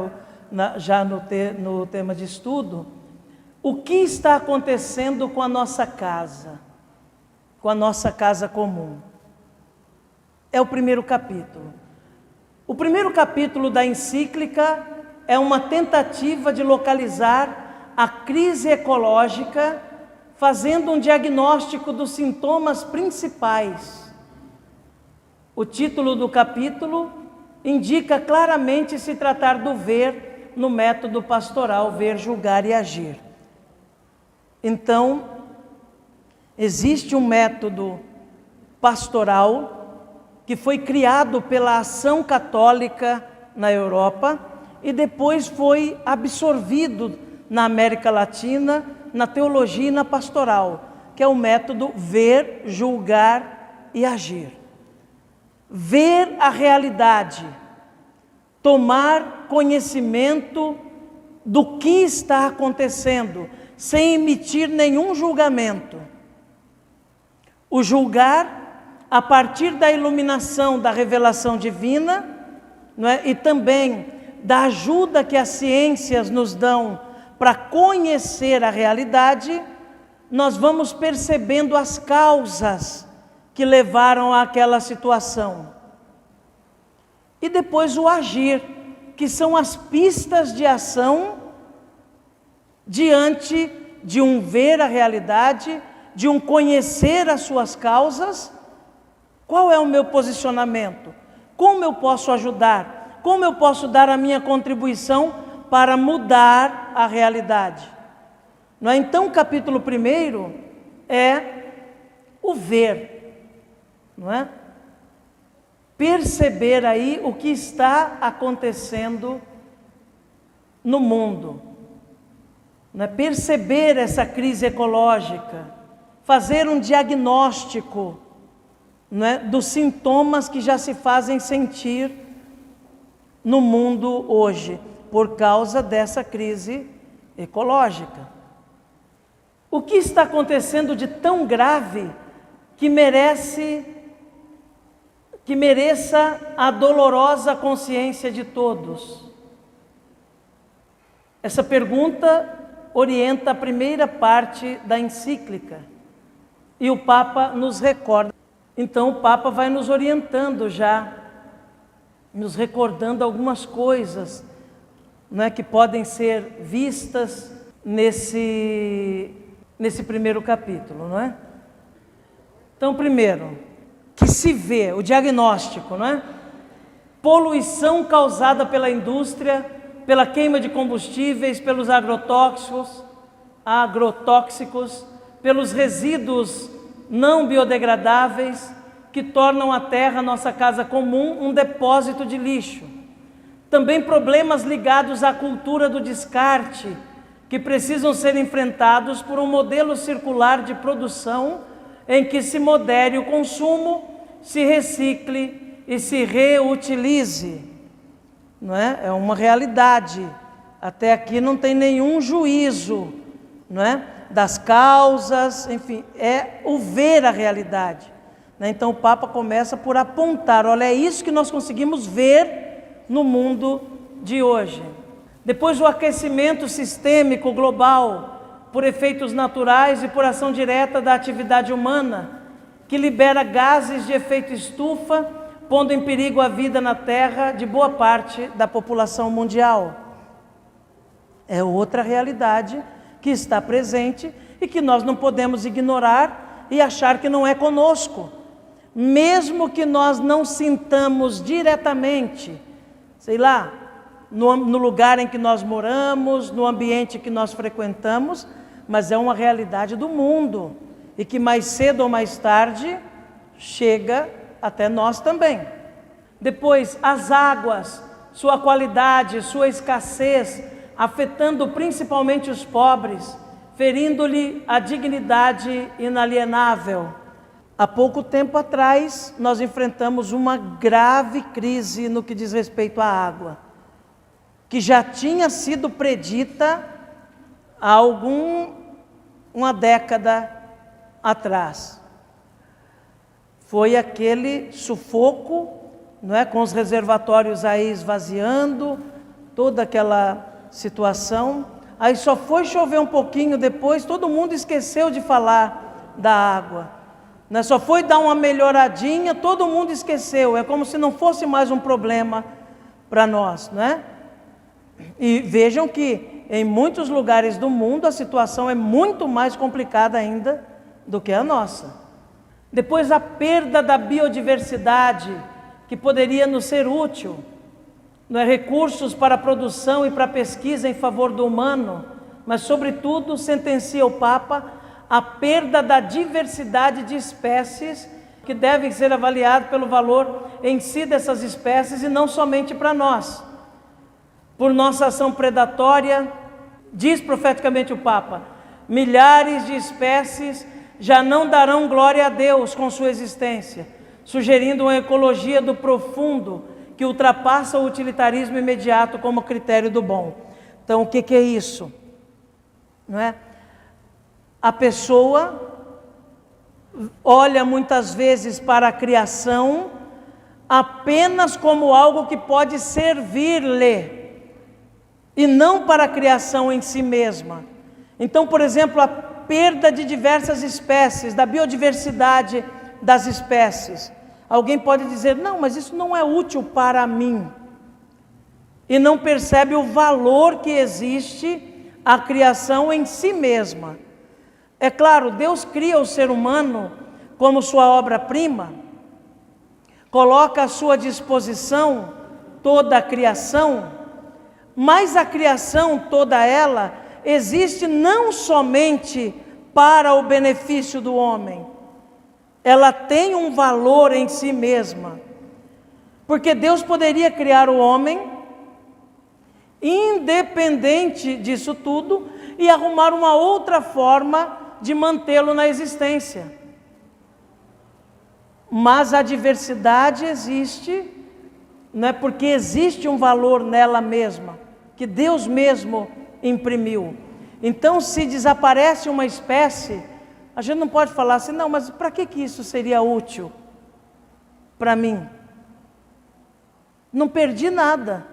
Já no tema de estudo. O que está acontecendo com a nossa casa? Com a nossa casa comum? É o primeiro capítulo. O primeiro capítulo da encíclica é uma tentativa de localizar a crise ecológica, fazendo um diagnóstico dos sintomas principais. O título do capítulo indica claramente se tratar do ver no método pastoral, ver, julgar e agir. Então, existe um método pastoral que foi criado pela Ação Católica na Europa e depois foi absorvido na América Latina, na teologia e na pastoral, que é o método ver, julgar e agir. Ver a realidade, tomar conhecimento do que está acontecendo, sem emitir nenhum julgamento. O julgar, a partir da iluminação da revelação divina, não é? E também da ajuda que as ciências nos dão para conhecer a realidade, nós vamos percebendo as causas que levaram àquela situação. E depois o agir, que são as pistas de ação diante de um ver a realidade, de um conhecer as suas causas. Qual é o meu posicionamento? Como eu posso ajudar? Como eu posso dar a minha contribuição para mudar a realidade? Não é? Então, o capítulo 1 é o ver, não é? Perceber aí o que está acontecendo no mundo, não é? Perceber essa crise ecológica, fazer um diagnóstico, não é? Dos sintomas que já se fazem sentir no mundo hoje, por causa dessa crise ecológica. O que está acontecendo de tão grave que mereça a dolorosa consciência de todos? Essa pergunta orienta a primeira parte da encíclica e o Papa nos recorda. Então o Papa vai nos orientando já, nos recordando algumas coisas, não é, que podem ser vistas nesse primeiro capítulo, não é? Então, primeiro, que se vê, o diagnóstico, não é? Poluição causada pela indústria, pela queima de combustíveis, pelos agrotóxicos, pelos resíduos não biodegradáveis que tornam a terra, nossa casa comum, um depósito de lixo. Também problemas ligados à cultura do descarte, que precisam ser enfrentados por um modelo circular de produção em que se modere o consumo, se recicle e se reutilize. Não é? É uma realidade. Até aqui não tem nenhum juízo, não é? Das causas, enfim, é o ver a realidade. Então o Papa começa por apontar, olha, é isso que nós conseguimos ver no mundo de hoje. Depois o aquecimento sistêmico global, por efeitos naturais e por ação direta da atividade humana, que libera gases de efeito estufa, pondo em perigo a vida na Terra de boa parte da população mundial. É outra realidade que está presente e que nós não podemos ignorar e achar que não é conosco. Mesmo que nós não sintamos diretamente, sei lá, no lugar em que nós moramos, no ambiente que nós frequentamos, mas é uma realidade do mundo e que mais cedo ou mais tarde chega até nós também. Depois, as águas, sua qualidade, sua escassez, afetando principalmente os pobres, ferindo-lhe a dignidade inalienável. Há pouco tempo atrás, nós enfrentamos uma grave crise no que diz respeito à água, que já tinha sido predita há uma década atrás. Foi aquele sufoco, não é, com os reservatórios aí esvaziando, toda aquela situação. Aí só foi chover um pouquinho depois, todo mundo esqueceu de falar da água. Né? Só foi dar uma melhoradinha, todo mundo esqueceu. É como se não fosse mais um problema para nós, né? E vejam que em muitos lugares do mundo a situação é muito mais complicada ainda do que a nossa. Depois a perda da biodiversidade, que poderia nos ser útil, não é, recursos para a produção e para a pesquisa em favor do humano, mas sobretudo, sentencia o Papa, a perda da diversidade de espécies, que devem ser avaliadas pelo valor em si dessas espécies e não somente para nós. Por nossa ação predatória, diz profeticamente o Papa, milhares de espécies já não darão glória a Deus com sua existência, sugerindo uma ecologia do profundo que ultrapassa o utilitarismo imediato como critério do bom. Então, o que é isso? Não é? A pessoa olha muitas vezes para a criação apenas como algo que pode servir-lhe, e não para a criação em si mesma. Então, por exemplo, a perda de diversas espécies, da biodiversidade das espécies. Alguém pode dizer, não, mas isso não é útil para mim. E não percebe o valor que existe a criação em si mesma. É claro, Deus cria o ser humano como sua obra-prima, coloca à sua disposição toda a criação, mas a criação toda ela existe não somente para o benefício do homem, ela tem um valor em si mesma, porque Deus poderia criar o homem independente disso tudo e arrumar uma outra forma de mantê-lo na existência. Mas a diversidade existe, não é, porque existe um valor nela mesma, que Deus mesmo imprimiu. Então, se desaparece uma espécie, a gente não pode falar assim, não, mas para que isso seria útil para mim? Não perdi nada,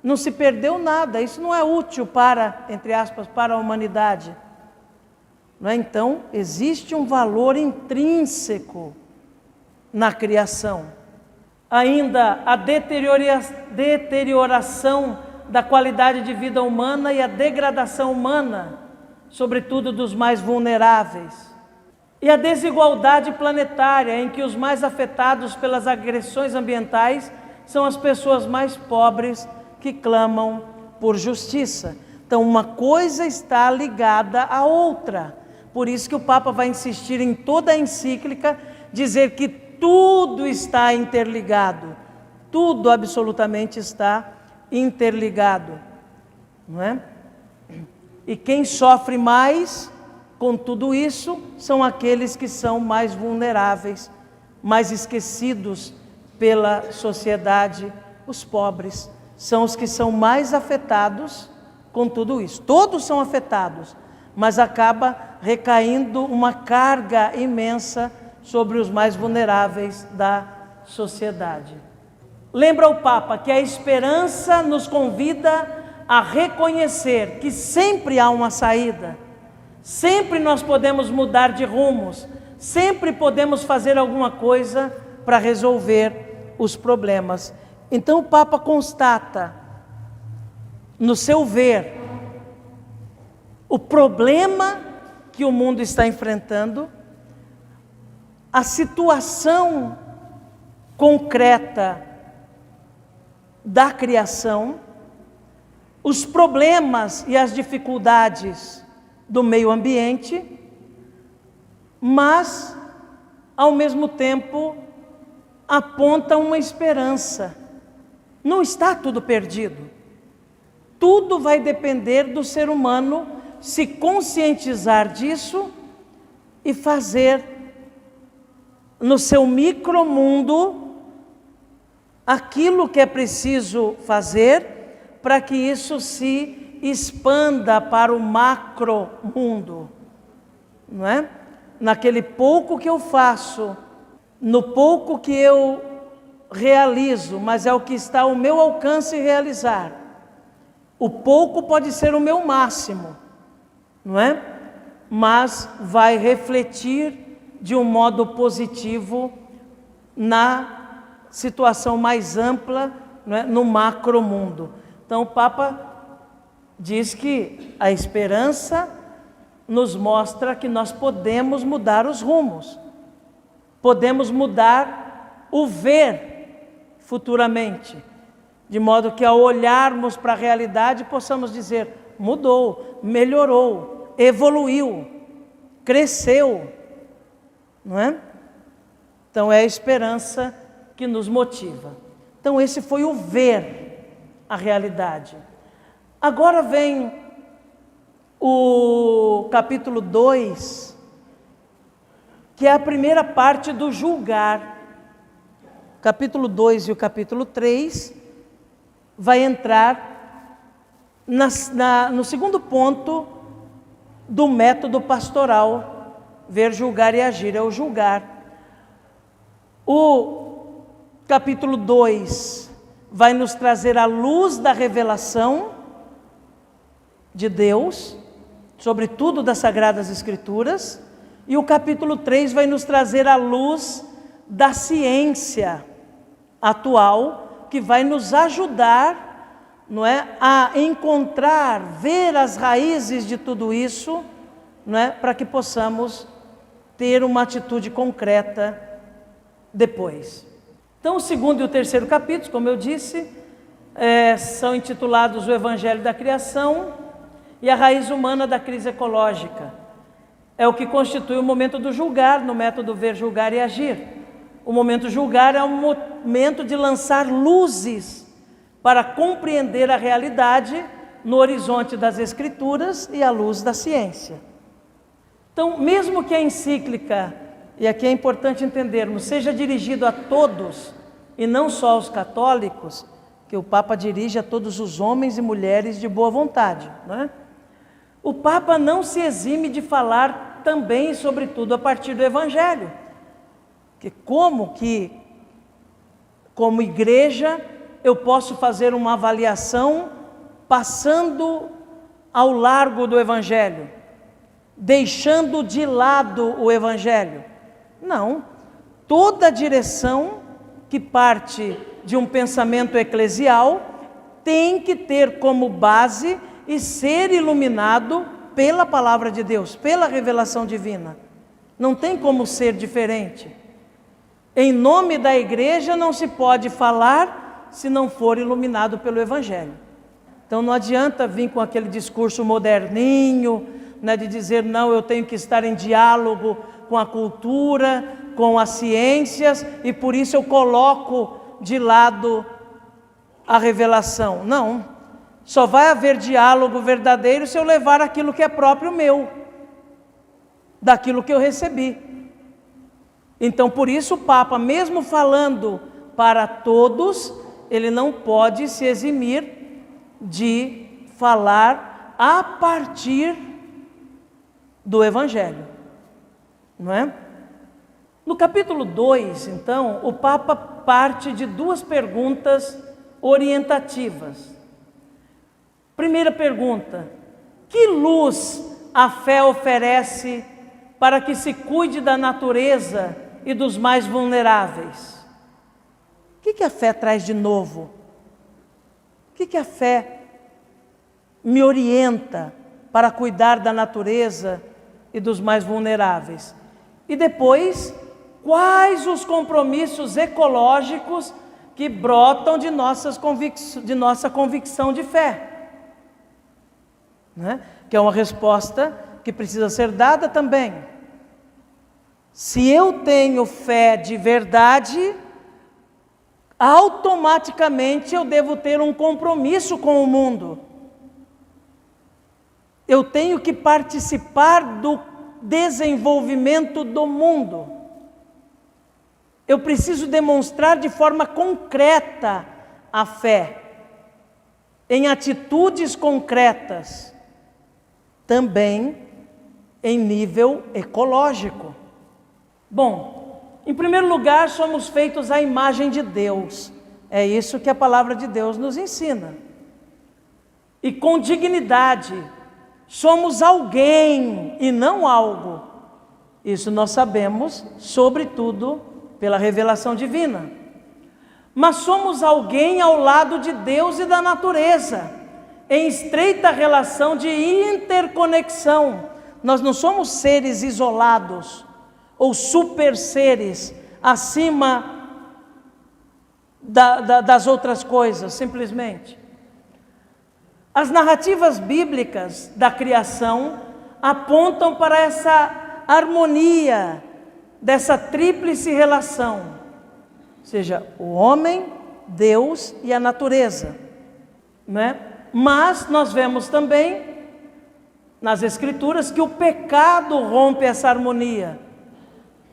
não se perdeu nada, isso não é útil para, entre aspas, para a humanidade. Não é? Então, existe um valor intrínseco na criação. Ainda a deterioração da qualidade de vida humana e a degradação humana, sobretudo dos mais vulneráveis. E a desigualdade planetária, em que os mais afetados pelas agressões ambientais são as pessoas mais pobres que clamam por justiça. Então, uma coisa está ligada à outra. Por isso que o Papa vai insistir em toda a encíclica, dizer que tudo está interligado, tudo absolutamente está interligado, não é? E quem sofre mais com tudo isso são aqueles que são mais vulneráveis, mais esquecidos pela sociedade. Os pobres são os que são mais afetados com tudo isso. Todos são afetados, mas acaba recaindo uma carga imensa sobre os mais vulneráveis da sociedade. Lembra o Papa que a esperança nos convida a reconhecer que sempre há uma saída, sempre nós podemos mudar de rumos, sempre podemos fazer alguma coisa para resolver os problemas. Então o Papa constata, no seu ver, o problema que o mundo está enfrentando, a situação concreta da criação, os problemas e as dificuldades do meio ambiente, mas, ao mesmo tempo, aponta uma esperança. Não está tudo perdido. Tudo vai depender do ser humano se conscientizar disso e fazer no seu micromundo aquilo que é preciso fazer para que isso se expanda para o macromundo, não é? Naquele pouco que eu faço, no pouco que eu realizo, mas é o que está ao meu alcance realizar. O pouco pode ser o meu máximo, não é? Mas vai refletir de um modo positivo na situação mais ampla, não é? No macromundo. Então o Papa diz que a esperança nos mostra que nós podemos mudar os rumos, podemos mudar o ver futuramente, de modo que ao olharmos para a realidade possamos dizer: mudou, melhorou, evoluiu, cresceu, não é? Então é a esperança que nos motiva. Então esse foi o ver a realidade. Agora vem o capítulo 2, que é a primeira parte do julgar. O capítulo 2 e o capítulo 3 vai entrar no segundo ponto do método pastoral, ver, julgar e agir, é o julgar. O capítulo 2 vai nos trazer a luz da revelação de Deus, sobre tudo das Sagradas Escrituras, e o capítulo 3 vai nos trazer a luz da ciência atual, que vai nos ajudar, não é, a encontrar, ver as raízes de tudo isso, não é, para que possamos ter uma atitude concreta depois. Então o segundo e o terceiro capítulos, como eu disse, são intitulados o Evangelho da Criação e a raiz humana da crise ecológica. É o que constitui o momento do julgar, no método ver, julgar e agir. O momento julgar é um momento de lançar luzes para compreender a realidade no horizonte das Escrituras e à luz da ciência. Então, mesmo que a encíclica, e aqui é importante entendermos, seja dirigido a todos e não só aos católicos, que o Papa dirige a todos os homens e mulheres de boa vontade, não é? O Papa não se exime de falar também, sobretudo, a partir do Evangelho. Que como igreja, eu posso fazer uma avaliação passando ao largo do Evangelho, deixando de lado o Evangelho. Não, toda direção que parte de um pensamento eclesial tem que ter como base e ser iluminado pela palavra de Deus, pela revelação divina. Não tem como ser diferente. Em nome da igreja não se pode falar se não for iluminado pelo Evangelho. Então não adianta vir com aquele discurso moderninho, né, de dizer não, eu tenho que estar em diálogo com a cultura, com as ciências, e por isso eu coloco de lado a revelação. Não, só vai haver diálogo verdadeiro se eu levar aquilo que é próprio meu, daquilo que eu recebi. Então, por isso o Papa, mesmo falando para todos, ele não pode se eximir de falar a partir do Evangelho, não é? No capítulo 2, então, o Papa parte de duas perguntas orientativas. Primeira pergunta: que luz a fé oferece para que se cuide da natureza e dos mais vulneráveis? O que a fé traz de novo? O que a fé me orienta para cuidar da natureza e dos mais vulneráveis? E depois, quais os compromissos ecológicos que brotam de nossa convicção de fé? Né? Que é uma resposta que precisa ser dada também. Se eu tenho fé de verdade, automaticamente eu devo ter um compromisso com o mundo. Eu tenho que participar do desenvolvimento do mundo. Eu preciso demonstrar de forma concreta a fé, em atitudes concretas, também em nível ecológico. Bom, em primeiro lugar, somos feitos à imagem de Deus. É isso que a palavra de Deus nos ensina. E com dignidade, somos alguém e não algo. Isso nós sabemos, sobretudo, pela revelação divina. Mas somos alguém ao lado de Deus e da natureza, em estreita relação de interconexão. Nós não somos seres isolados, ou super seres acima das outras coisas, simplesmente. As narrativas bíblicas da criação apontam para essa harmonia, dessa tríplice relação, ou seja, o homem, Deus e a natureza, né? Mas nós vemos também nas Escrituras que o pecado rompe essa harmonia.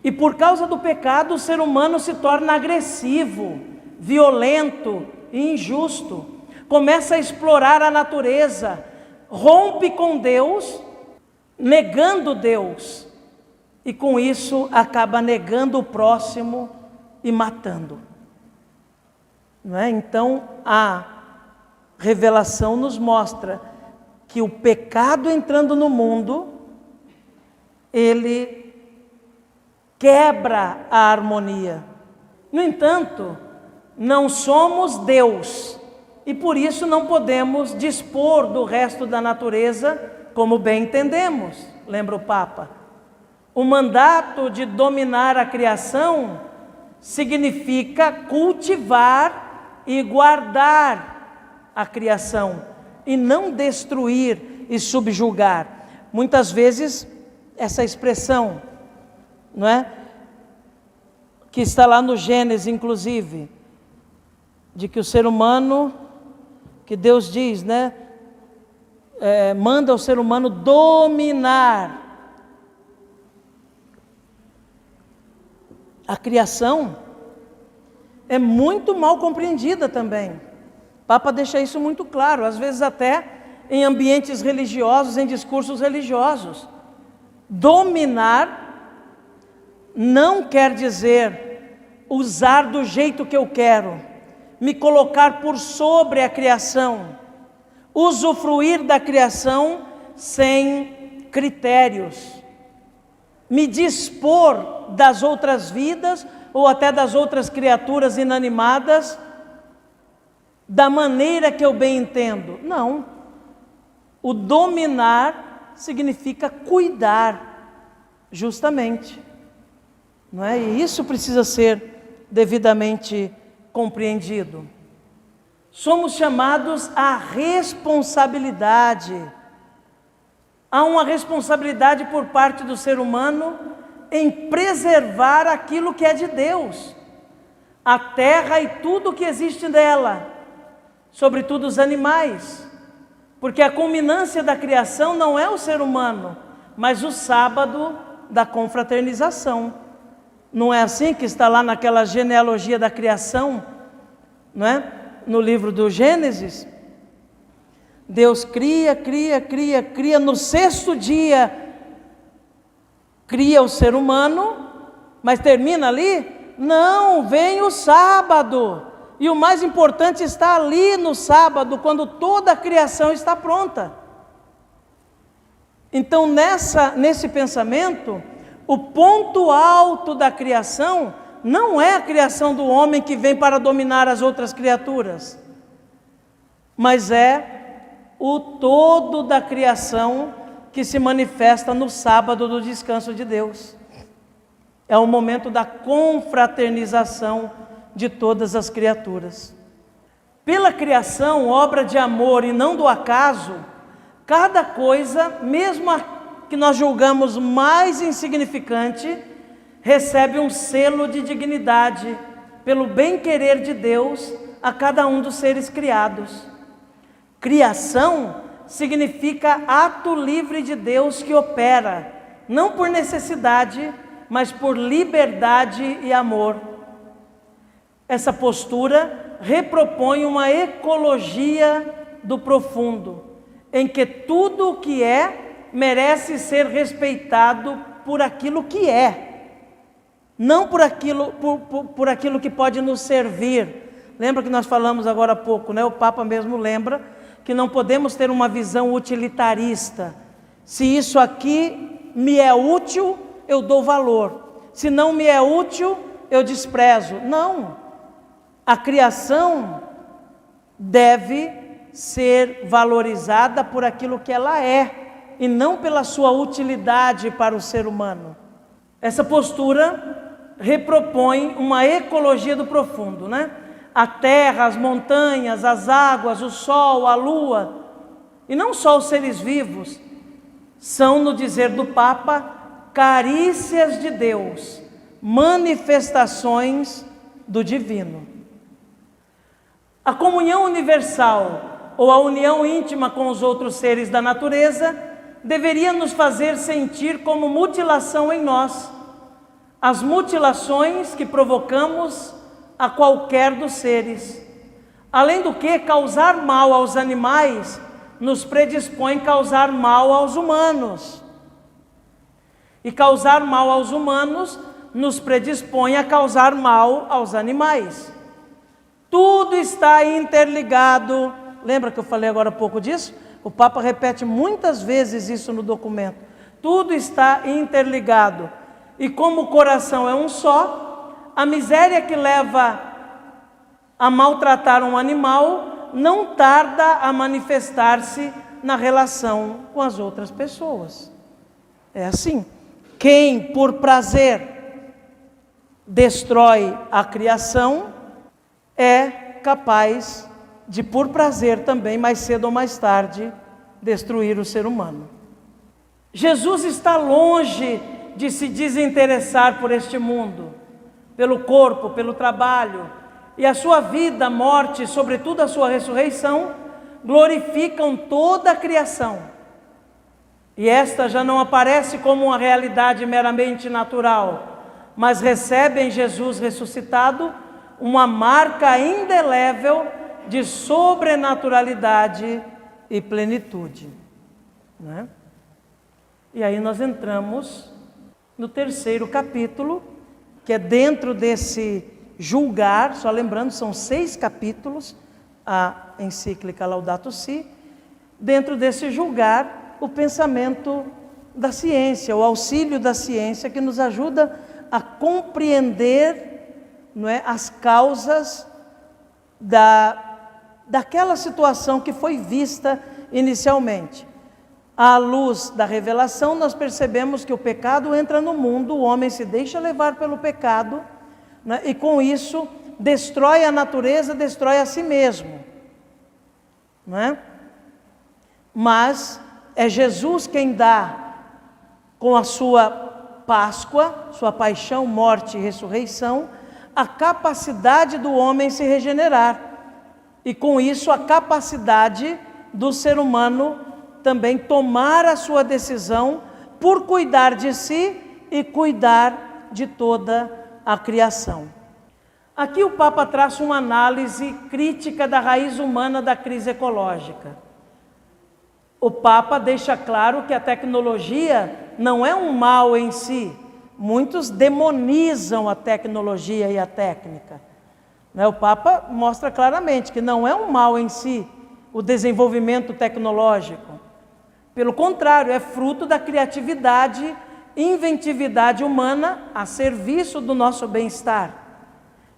E por causa do pecado, o ser humano se torna agressivo, violento e injusto. Começa a explorar a natureza, rompe com Deus, negando Deus. E com isso acaba negando o próximo e matando. Não é? Então a revelação nos mostra que o pecado entrando no mundo, ele quebra a harmonia. No entanto, não somos Deus e por isso não podemos dispor do resto da natureza como bem entendemos, lembra o Papa. O mandato de dominar a criação significa cultivar e guardar a criação e não destruir e subjugar. Muitas vezes essa expressão, não é? Que está lá no Gênesis, inclusive, de que o ser humano, que Deus diz, né? Manda o ser humano dominar a criação, é muito mal compreendida também. O Papa deixa isso muito claro, às vezes até em ambientes religiosos, em discursos religiosos. Dominar não quer dizer usar do jeito que eu quero, me colocar por sobre a criação, usufruir da criação sem critérios, me dispor das outras vidas ou até das outras criaturas inanimadas da maneira que eu bem entendo. Não. O dominar significa cuidar, justamente. Não é? E isso precisa ser devidamente compreendido. Somos chamados à responsabilidade Há uma responsabilidade por parte do ser humano em preservar aquilo que é de Deus, a terra e tudo que existe nela, sobretudo os animais, porque a culminância da criação não é o ser humano, mas o sábado da confraternização. Não é assim que está lá naquela genealogia da criação, não é? No livro do Gênesis? Deus cria, no sexto dia cria o ser humano, mas termina ali? Não, vem o sábado, e o mais importante está ali no sábado, quando toda a criação está pronta. Então nesse pensamento, o ponto alto da criação não é a criação do homem que vem para dominar as outras criaturas, mas é o todo da criação que se manifesta no sábado do descanso de Deus. É o momento da confraternização de todas as criaturas. Pela criação, obra de amor e não do acaso, cada coisa, mesmo a que nós julgamos mais insignificante, recebe um selo de dignidade pelo bem-querer de Deus a cada um dos seres criados. Criação significa ato livre de Deus que opera, não por necessidade, mas por liberdade e amor. Essa postura repropõe uma ecologia do profundo, em que tudo o que é merece ser respeitado por aquilo que é, não por aquilo que pode nos servir. Lembra que nós falamos agora há pouco, né? O Papa mesmo lembra que não podemos ter uma visão utilitarista. Se isso aqui me é útil, eu dou valor. Se não me é útil, eu desprezo. Não. A criação deve ser valorizada por aquilo que ela é, e não pela sua utilidade para o ser humano. Essa postura repropõe uma ecologia do profundo, né? A terra, as montanhas, as águas, o sol, a lua, e não só os seres vivos, são, no dizer do Papa, carícias de Deus, manifestações do divino. A comunhão universal, ou a união íntima com os outros seres da natureza, deveria nos fazer sentir como mutilação em nós, as mutilações que provocamos a qualquer dos seres. Além do que, causar mal aos animais nos predispõe a causar mal aos humanos. E causar mal aos humanos nos predispõe a causar mal aos animais. Tudo está interligado. Lembra que eu falei agora há pouco disso? O Papa repete muitas vezes isso no documento. Tudo está interligado. E como o coração é um só, a miséria que leva a maltratar um animal não tarda a manifestar-se na relação com as outras pessoas. É assim. Quem por prazer destrói a criação é capaz de, por prazer também, mais cedo ou mais tarde, destruir o ser humano. Jesus está longe de se desinteressar por este mundo, pelo corpo, pelo trabalho, e a sua vida, morte e sobretudo a sua ressurreição glorificam toda a criação. E esta já não aparece como uma realidade meramente natural, mas recebe em Jesus ressuscitado uma marca indelével de sobrenaturalidade e plenitude, né? E aí nós entramos no terceiro capítulo, que é dentro desse julgar, só lembrando, são 6 capítulos, a encíclica Laudato Si. Dentro desse julgar, o pensamento da ciência, o auxílio da ciência, que nos ajuda a compreender, não é, as causas daquela situação que foi vista inicialmente. À luz da revelação, nós percebemos que o pecado entra no mundo, o homem se deixa levar pelo pecado, né, e com isso destrói a natureza, destrói a si mesmo, não é? Mas é Jesus quem dá, com a sua Páscoa, sua paixão, morte e ressurreição, a capacidade do homem se regenerar. E com isso a capacidade do ser humano também tomar a sua decisão por cuidar de si e cuidar de toda a criação. Aqui o Papa traça uma análise crítica da raiz humana da crise ecológica. O Papa deixa claro que a tecnologia não é um mal em si. Muitos demonizam a tecnologia e a técnica. O Papa mostra claramente que não é um mal em si o desenvolvimento tecnológico. Pelo contrário, é fruto da criatividade e inventividade humana a serviço do nosso bem-estar.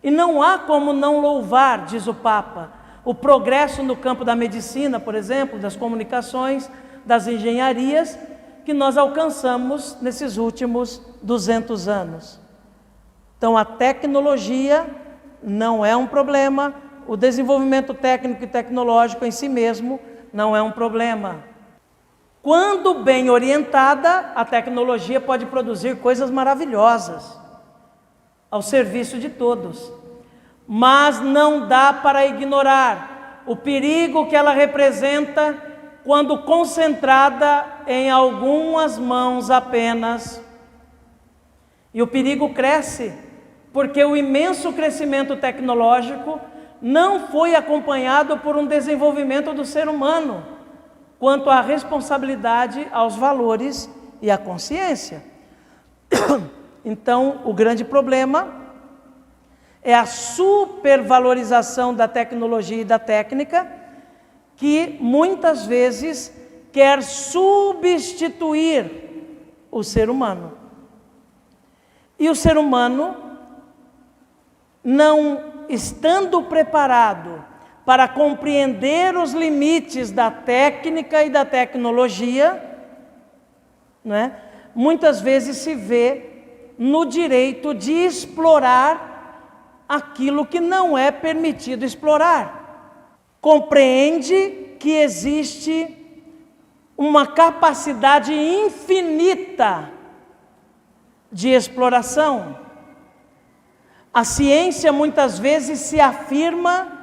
E não há como não louvar, diz o Papa, o progresso no campo da medicina, por exemplo, das comunicações, das engenharias, que nós alcançamos nesses últimos 200 anos. Então, a tecnologia não é um problema, o desenvolvimento técnico e tecnológico em si mesmo não é um problema. Quando bem orientada, a tecnologia pode produzir coisas maravilhosas ao serviço de todos, mas não dá para ignorar o perigo que ela representa quando concentrada em algumas mãos apenas. E o perigo cresce porque o imenso crescimento tecnológico não foi acompanhado por um desenvolvimento do ser humano quanto à responsabilidade, aos valores e à consciência. Então, o grande problema é a supervalorização da tecnologia e da técnica, que muitas vezes quer substituir o ser humano. E o ser humano, não estando preparado para compreender os limites da técnica e da tecnologia, muitas vezes se vê no direito de explorar aquilo que não é permitido explorar. Compreende que existe uma capacidade infinita de exploração. A ciência muitas vezes se afirma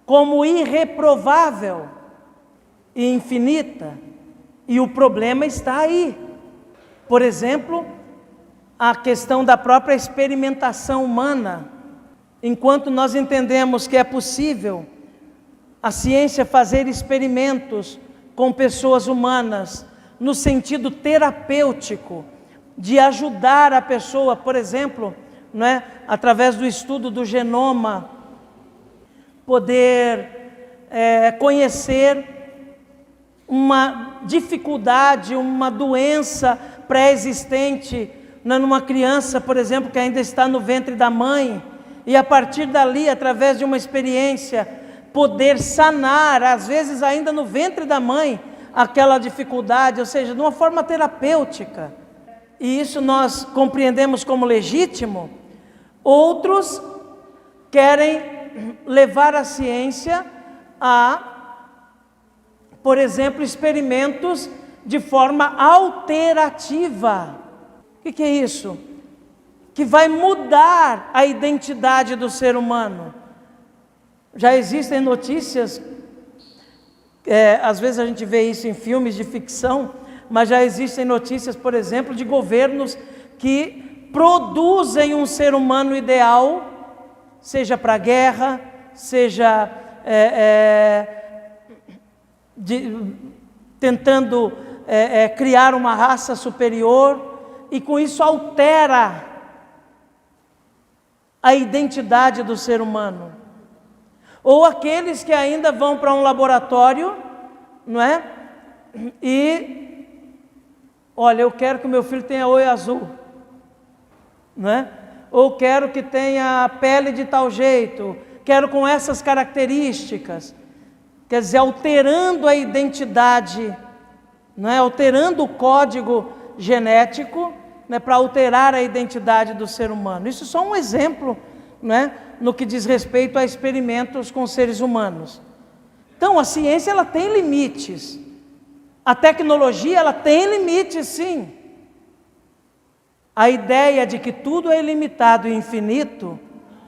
como irreprovável e infinita, e o problema está aí. Por exemplo, a questão da própria experimentação humana. Enquanto nós entendemos que é possível a ciência fazer experimentos com pessoas humanas no sentido terapêutico, de ajudar a pessoa, por exemplo, através do estudo do genoma, poder conhecer uma dificuldade, uma doença pré-existente numa criança, por exemplo, que ainda está no ventre da mãe, e a partir dali, através de uma experiência, poder sanar, às vezes ainda no ventre da mãe, aquela dificuldade, ou seja, de uma forma terapêutica. E isso nós compreendemos como legítimo. Outros querem levar a ciência a, por exemplo, experimentos de forma alterativa. O que é isso? Que vai mudar a identidade do ser humano. Já existem notícias, às vezes a gente vê isso em filmes de ficção, mas já existem notícias, por exemplo, de governos que produzem um ser humano ideal, seja para a guerra, seja tentando criar uma raça superior, e com isso altera a identidade do ser humano. Ou aqueles que ainda vão para um laboratório, e, olha, eu quero que o meu filho tenha olho azul, ou quero que tenha pele de tal jeito, quero com essas características, quer dizer, alterando a identidade, alterando o código genético, para alterar a identidade do ser humano. Isso é só um exemplo, no que diz respeito a experimentos com seres humanos. Então, a ciência ela tem limites, A tecnologia, ela tem limite, sim. A ideia de que tudo é ilimitado e infinito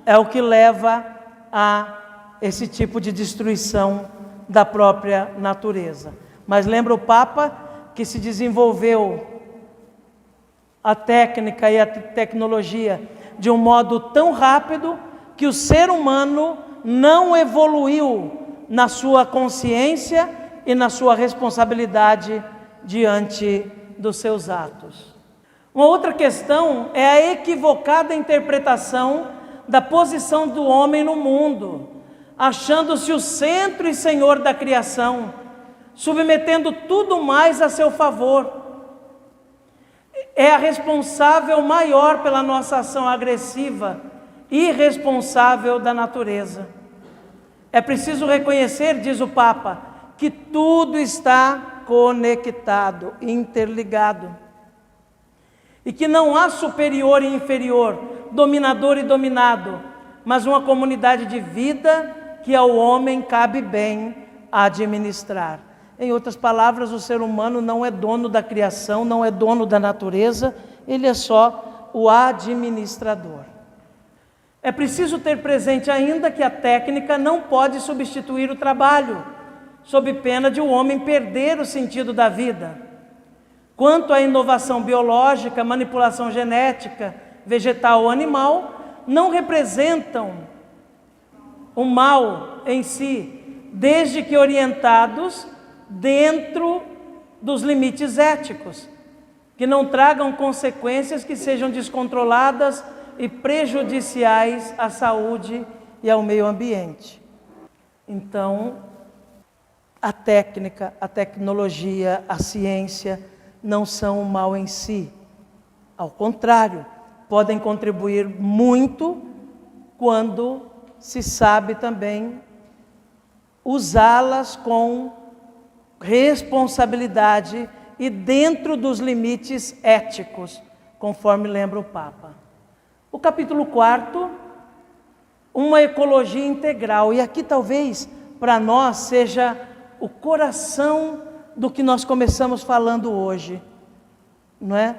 é o que leva a esse tipo de destruição da própria natureza. Mas lembra o Papa que se desenvolveu a técnica e a tecnologia de um modo tão rápido que o ser humano não evoluiu na sua consciência e na sua responsabilidade diante dos seus atos. Uma outra questão é a equivocada interpretação da posição do homem no mundo, achando-se o centro e senhor da criação, submetendo tudo mais a seu favor. É a responsável maior pela nossa ação agressiva e irresponsável da natureza. É preciso reconhecer, diz o Papa, que tudo está conectado, interligado. E que não há superior e inferior, dominador e dominado, mas uma comunidade de vida que ao homem cabe bem administrar. Em outras palavras, o ser humano não é dono da criação, não é dono da natureza, ele é só o administrador. É preciso ter presente ainda que a técnica não pode substituir o trabalho, sob pena de o homem perder o sentido da vida. Quanto à inovação biológica, manipulação genética, vegetal ou animal, não representam o mal em si, desde que orientados dentro dos limites éticos, que não tragam consequências que sejam descontroladas e prejudiciais à saúde e ao meio ambiente. Então, a técnica, a tecnologia, a ciência não são o mal em si. Ao contrário, podem contribuir muito quando se sabe também usá-las com responsabilidade e dentro dos limites éticos, conforme lembra o Papa. O capítulo 4, uma ecologia integral. E aqui talvez para nós seja o coração do que nós começamos falando hoje, não é?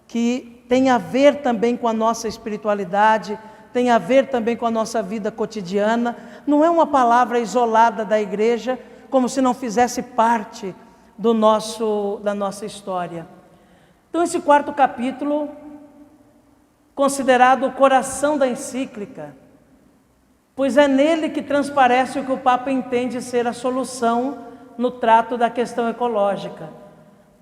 Que tem a ver também com a nossa espiritualidade, tem a ver também com a nossa vida cotidiana. Não é uma palavra isolada da igreja, como se não fizesse parte da nossa história. Então esse quarto capítulo, considerado o coração da encíclica, pois é nele que transparece o que o Papa entende ser a solução no trato da questão ecológica.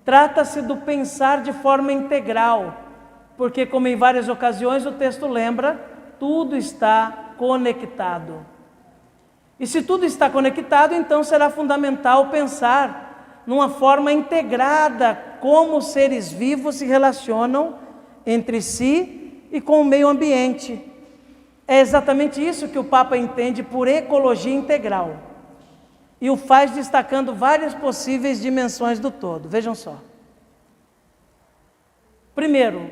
Trata-se do pensar de forma integral, porque, como em várias ocasiões o texto lembra, tudo está conectado. E se tudo está conectado, então será fundamental pensar numa forma integrada como os seres vivos se relacionam entre si e com o meio ambiente. É exatamente isso que o Papa entende por ecologia integral. E o faz destacando várias possíveis dimensões do todo. Vejam só. Primeiro,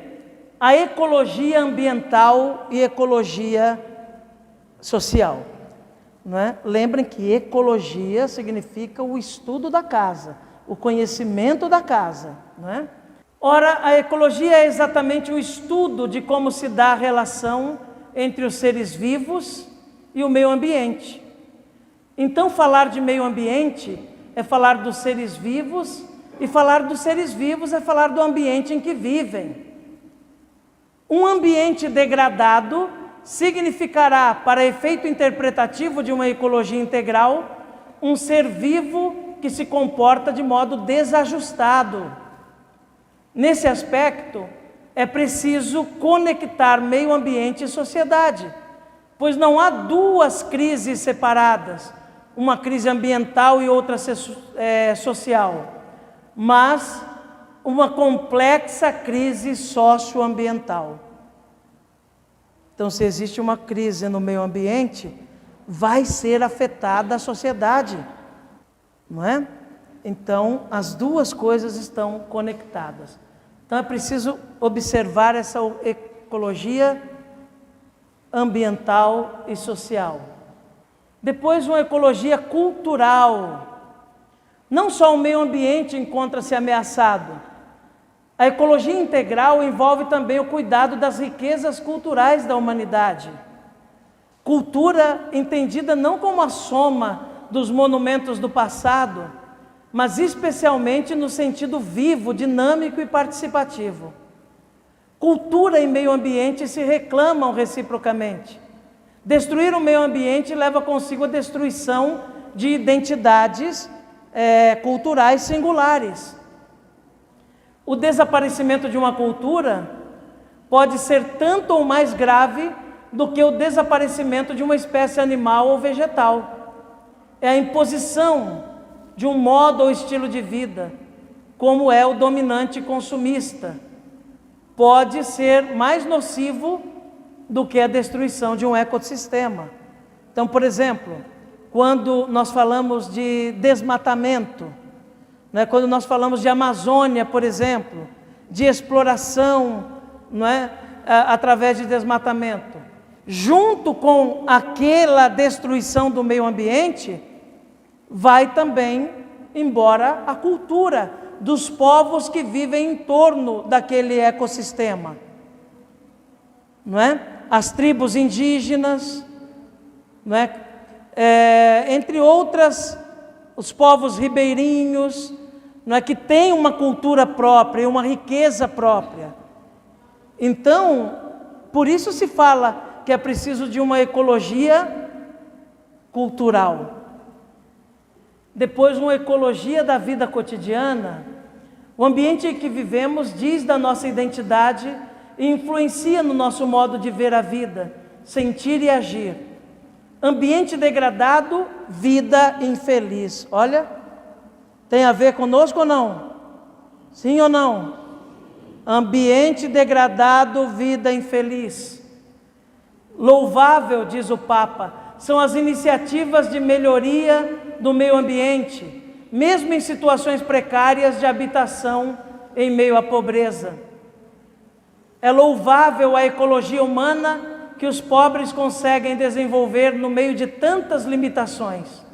a ecologia ambiental e ecologia social. Não é? Lembrem que ecologia significa o estudo da casa, o conhecimento da casa. Não é? Ora, a ecologia é exatamente o estudo de como se dá a relação entre os seres vivos e o meio ambiente. Então, falar de meio ambiente é falar dos seres vivos, e falar dos seres vivos é falar do ambiente em que vivem. Um ambiente degradado significará, para efeito interpretativo de uma ecologia integral, um ser vivo que se comporta de modo desajustado. Nesse aspecto, é preciso conectar meio ambiente e sociedade, pois não há duas crises separadas, uma crise ambiental e outra social, mas uma complexa crise socioambiental. Então, se existe uma crise no meio ambiente, vai ser afetada a sociedade, não é? Então, as duas coisas estão conectadas. Então, é preciso observar essa ecologia ambiental e social. Depois, uma ecologia cultural. Não só o meio ambiente encontra-se ameaçado. A ecologia integral envolve também o cuidado das riquezas culturais da humanidade. Cultura entendida não como a soma dos monumentos do passado, mas especialmente no sentido vivo, dinâmico e participativo. Cultura e meio ambiente se reclamam reciprocamente. Destruir o meio ambiente leva consigo a destruição de identidades culturais singulares. O desaparecimento de uma cultura pode ser tanto ou mais grave do que o desaparecimento de uma espécie animal ou vegetal. É a imposição de um modo ou estilo de vida, como é o dominante consumista. Pode ser mais nocivo do que a destruição de um ecossistema. Então, por exemplo, quando nós falamos de desmatamento, né, quando nós falamos de Amazônia, por exemplo, de exploração, não é, através de desmatamento, junto com aquela destruição do meio ambiente, vai também embora a cultura dos povos que vivem em torno daquele ecossistema, não é? As tribos indígenas, não é? Entre outras, os povos ribeirinhos, não é, que têm uma cultura própria e uma riqueza própria. Então, por isso se fala que é preciso de uma ecologia cultural. Depois, uma ecologia da vida cotidiana. O ambiente em que vivemos diz da nossa identidade e influencia no nosso modo de ver a vida, sentir e agir. Ambiente degradado, vida infeliz. Olha, tem a ver conosco ou não? Sim ou não? Ambiente degradado, vida infeliz. Louvável, diz o Papa, são as iniciativas de melhoria do meio ambiente, mesmo em situações precárias de habitação em meio à pobreza. É louvável a ecologia humana que os pobres conseguem desenvolver no meio de tantas limitações.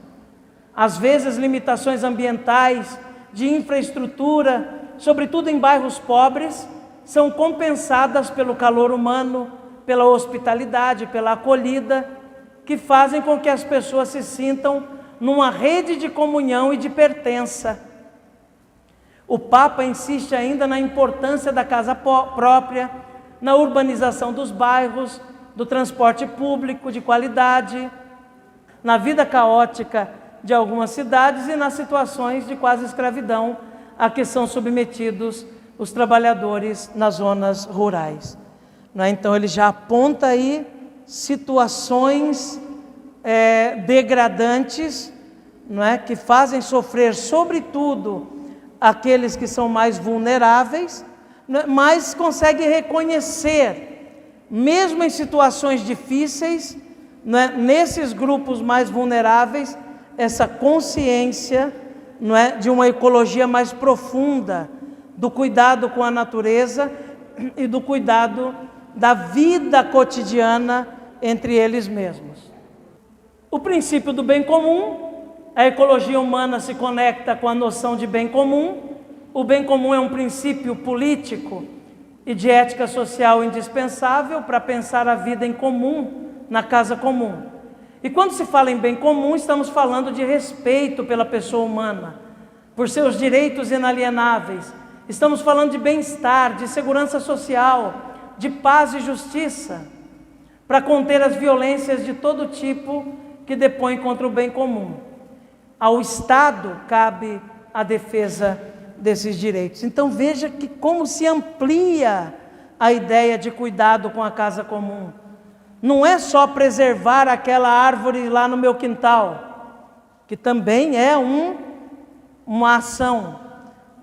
Às vezes limitações ambientais, de infraestrutura, sobretudo em bairros pobres, são compensadas pelo calor humano, pela hospitalidade, pela acolhida, que fazem com que as pessoas se sintam numa rede de comunhão e de pertença. O Papa insiste ainda na importância da casa própria, na urbanização dos bairros, do transporte público de qualidade, na vida caótica de algumas cidades e nas situações de quase escravidão a que são submetidos os trabalhadores nas zonas rurais. Então ele já aponta aí situações degradantes, não é, que fazem sofrer sobretudo aqueles que são mais vulneráveis, mas consegue reconhecer, mesmo em situações difíceis, não é, nesses grupos mais vulneráveis, essa consciência, não é, de uma ecologia mais profunda, do cuidado com a natureza e do cuidado da vida cotidiana entre eles mesmos. O princípio do bem comum, a ecologia humana se conecta com a noção de bem comum. O bem comum é um princípio político e de ética social indispensável para pensar a vida em comum, na casa comum. E quando se fala em bem comum, estamos falando de respeito pela pessoa humana, por seus direitos inalienáveis. Estamos falando de bem-estar, de segurança social, de paz e justiça, para conter as violências de todo tipo que depõem contra o bem comum. Ao Estado cabe a defesa desses direitos. Então veja que como se amplia a ideia de cuidado com a casa comum. Não é só preservar aquela árvore lá no meu quintal, que também é uma ação,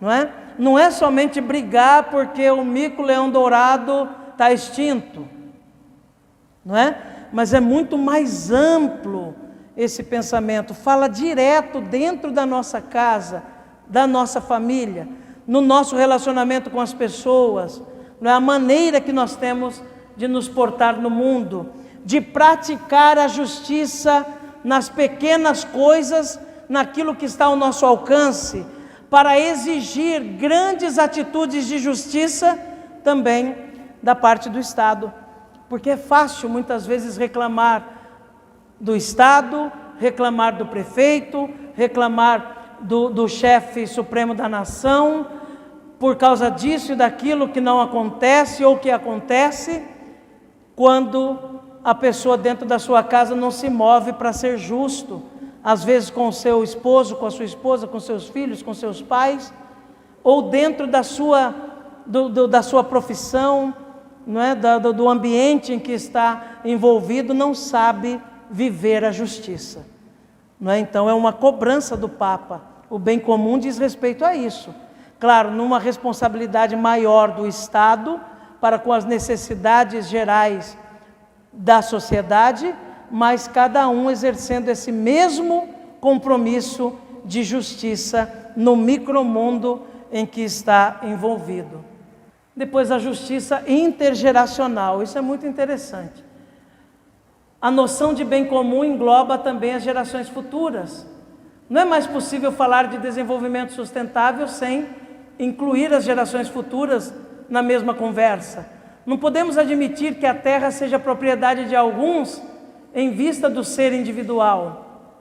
não é? Não é somente brigar porque o mico-leão-dourado está extinto, não é? Mas é muito mais amplo esse pensamento, fala direto dentro da nossa casa, da nossa família, no nosso relacionamento com as pessoas, não é? A maneira que nós temos de nos portar no mundo, de praticar a justiça nas pequenas coisas naquilo que está ao nosso alcance para exigir grandes atitudes de justiça também da parte do Estado. Porque é fácil muitas vezes reclamar do Estado, reclamar do prefeito, reclamar do chefe supremo da nação, por causa disso e daquilo que não acontece ou que acontece, quando a pessoa dentro da sua casa não se move para ser justo, às vezes com o seu esposo, com a sua esposa, com seus filhos, com seus pais, ou dentro da sua profissão, não é? do ambiente em que está envolvido, não sabe viver a justiça. Não é? Então é uma cobrança do Papa. O bem comum diz respeito a isso. Claro, numa responsabilidade maior do Estado, para com as necessidades gerais da sociedade, mas cada um exercendo esse mesmo compromisso de justiça no micromundo em que está envolvido. Depois a justiça intergeracional, isso é muito interessante. A noção de bem comum engloba também as gerações futuras. Não é mais possível falar de desenvolvimento sustentável sem incluir as gerações futuras na mesma conversa. Não podemos admitir que a terra seja propriedade de alguns em vista do ser individual.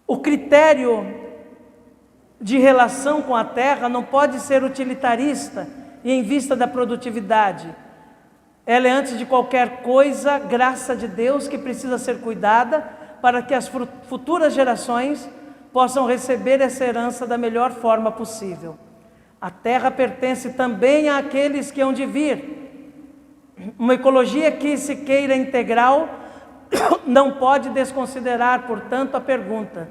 O critério de relação com a terra não pode ser utilitarista e em vista da produtividade. Ela é, antes de qualquer coisa, graça de Deus que precisa ser cuidada para que as futuras gerações possam receber essa herança da melhor forma possível. A terra pertence também àqueles que hão de vir. Uma ecologia que se queira integral não pode desconsiderar, portanto, a pergunta: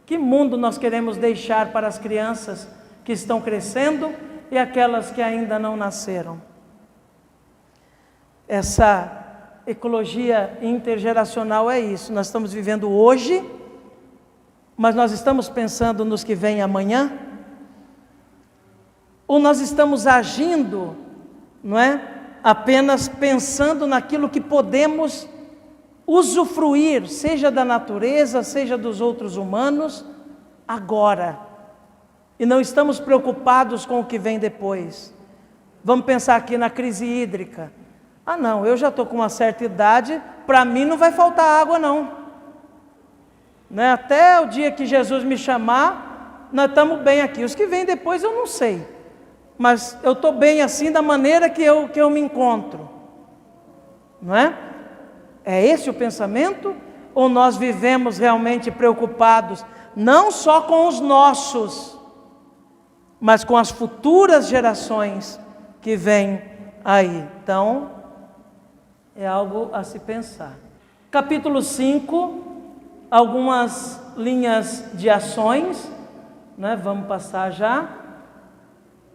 que mundo nós queremos deixar para as crianças que estão crescendo e aquelas que ainda não nasceram? Essa ecologia intergeracional é isso. Nós estamos vivendo hoje, mas nós estamos pensando nos que vêm amanhã? Ou nós estamos agindo, não é? Apenas pensando naquilo que podemos usufruir, seja da natureza, seja dos outros humanos, agora. E não estamos preocupados com o que vem depois. Vamos pensar aqui na crise hídrica. Ah não, eu já estou com uma certa idade, para mim não vai faltar água não. Né? Até o dia que Jesus me chamar, nós estamos bem aqui. Os que vêm depois eu não sei. Mas eu estou bem assim da maneira que eu me encontro. Não é? É esse o pensamento? Ou nós vivemos realmente preocupados, não só com os nossos, mas com as futuras gerações que vêm aí? Então, é algo a se pensar. Capítulo 5, algumas linhas de ações, né? Vamos passar já.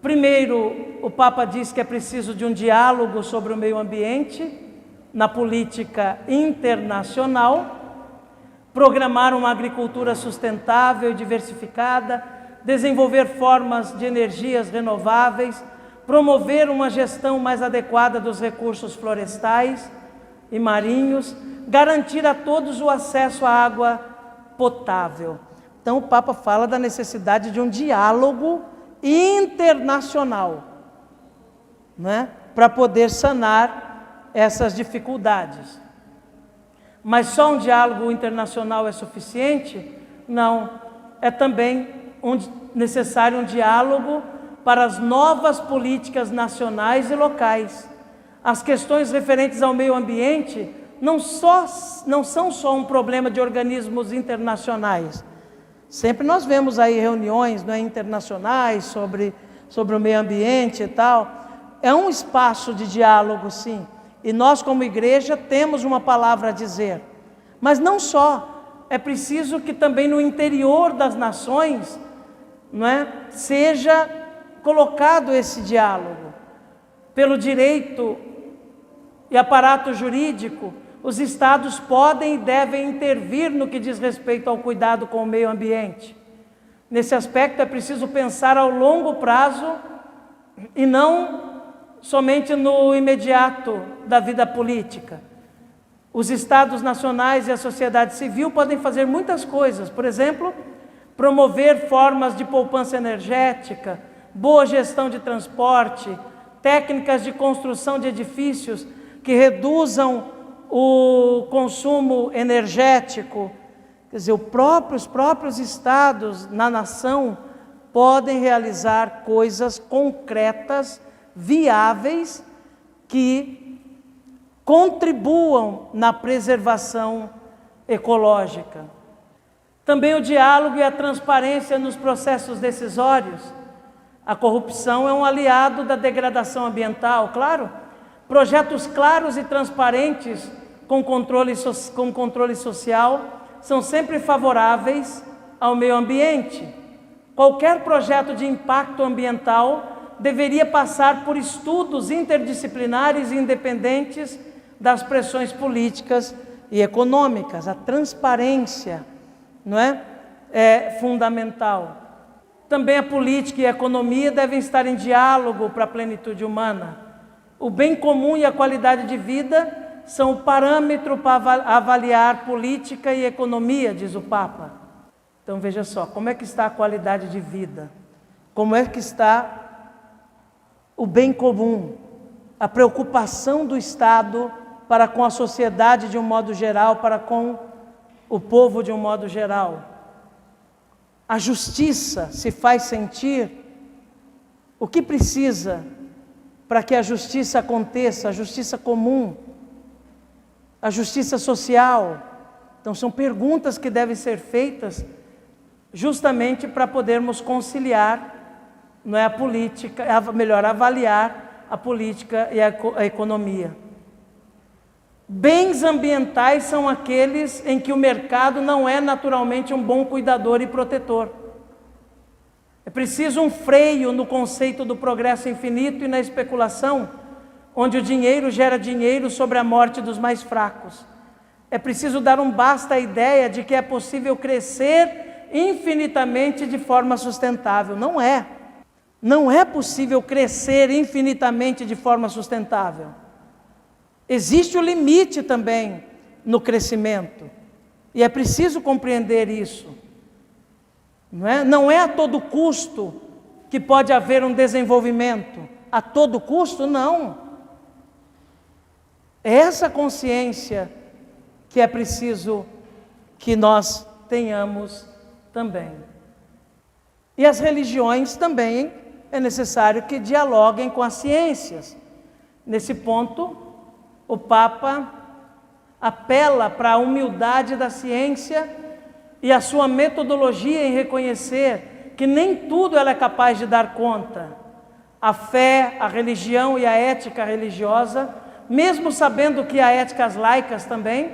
Primeiro, o Papa diz que é preciso de um diálogo sobre o meio ambiente na política internacional, programar uma agricultura sustentável e diversificada, desenvolver formas de energias renováveis, promover uma gestão mais adequada dos recursos florestais e marinhos, garantir a todos o acesso à água potável. Então o Papa fala da necessidade de um diálogo internacional, né, para poder sanar essas dificuldades. Mas só um diálogo internacional é suficiente? Não, é também necessário um diálogo para as novas políticas nacionais e locais. As questões referentes ao meio ambiente não são só um problema de organismos internacionais. Sempre nós vemos aí reuniões, né, internacionais sobre o meio ambiente e tal. É um espaço de diálogo, sim. E nós, como igreja, temos uma palavra a dizer. Mas não só. É preciso que também no interior das nações, não é, seja colocado esse diálogo. Pelo direito e aparato jurídico, os estados podem e devem intervir no que diz respeito ao cuidado com o meio ambiente. Nesse aspecto é preciso pensar ao longo prazo e não somente no imediato da vida política. Os estados nacionais e a sociedade civil podem fazer muitas coisas, por exemplo, promover formas de poupança energética, boa gestão de transporte, técnicas de construção de edifícios que reduzam o consumo energético. Quer dizer, os próprios estados na nação podem realizar coisas concretas, viáveis, que contribuam na preservação ecológica. Também o diálogo e a transparência nos processos decisórios. A corrupção é um aliado da degradação ambiental, claro. Projetos claros e transparentes com controle social são sempre favoráveis ao meio ambiente. Qualquer projeto de impacto ambiental deveria passar por estudos interdisciplinares e independentes das pressões políticas e econômicas. A transparência, não é fundamental. Também a política e a economia devem estar em diálogo para a plenitude humana. O bem comum e a qualidade de vida são o parâmetro para avaliar política e economia, diz o Papa. Então veja só, como é que está a qualidade de vida? Como é que está o bem comum? A preocupação do Estado para com a sociedade de um modo geral, para com o povo de um modo geral. A justiça se faz sentir. O que precisa para que a justiça aconteça, a justiça comum, a justiça social? Então são perguntas que devem ser feitas justamente para podermos conciliar, não é, a política, melhor, avaliar a política e a economia. Bens ambientais são aqueles em que o mercado não é naturalmente um bom cuidador e protetor. É preciso um freio no conceito do progresso infinito e na especulação, onde o dinheiro gera dinheiro sobre a morte dos mais fracos. É preciso dar um basta à ideia de que é possível crescer infinitamente de forma sustentável. Não é. Não é possível crescer infinitamente de forma sustentável. Existe o limite também no crescimento, e é preciso compreender isso. Não é a todo custo que pode haver um desenvolvimento. A todo custo, não. É essa consciência que é preciso que nós tenhamos também. E as religiões também é necessário que dialoguem com as ciências. Nesse ponto, o Papa apela para a humildade da ciência e a sua metodologia em reconhecer que nem tudo ela é capaz de dar conta. A fé, a religião e a ética religiosa, mesmo sabendo que há éticas laicas também,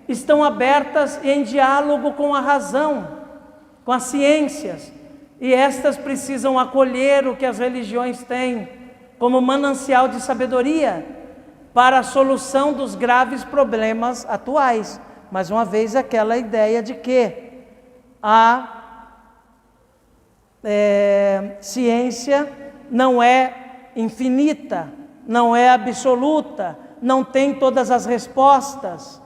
estão abertas e em diálogo com a razão, com as ciências, e estas precisam acolher o que as religiões têm como manancial de sabedoria para a solução dos graves problemas atuais. Mais uma vez, aquela ideia de que a ciência não é infinita, não é absoluta, não tem todas as respostas,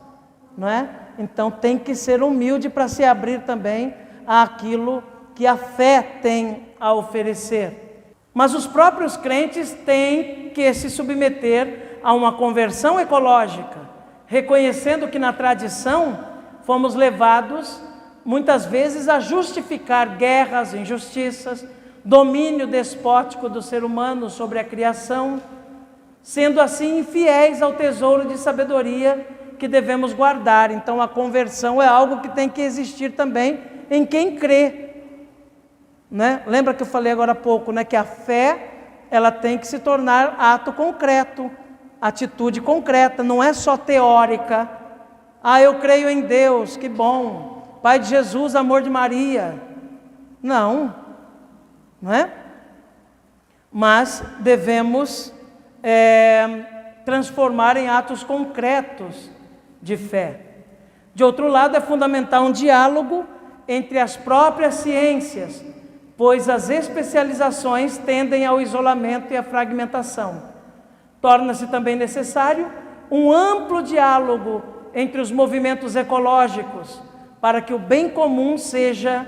não é? Então tem que ser humilde para se abrir também àquilo que a fé tem a oferecer. Mas os próprios crentes têm que se submeter a uma conversão ecológica, reconhecendo que na tradição fomos levados muitas vezes a justificar guerras, injustiças, domínio despótico do ser humano sobre a criação, sendo assim infiéis ao tesouro de sabedoria que devemos guardar. Então a conversão é algo que tem que existir também em quem crê, né? Lembra que eu falei agora há pouco, né, que a fé ela tem que se tornar ato concreto, atitude concreta, não é só teórica. Ah, eu creio em Deus, que bom, Pai de Jesus, amor de Maria. Não é? Mas devemos transformar em atos concretos de fé. De outro lado, é fundamental um diálogo entre as próprias ciências, pois as especializações tendem ao isolamento e à fragmentação. Torna-se também necessário um amplo diálogo entre os movimentos ecológicos, para que o bem comum seja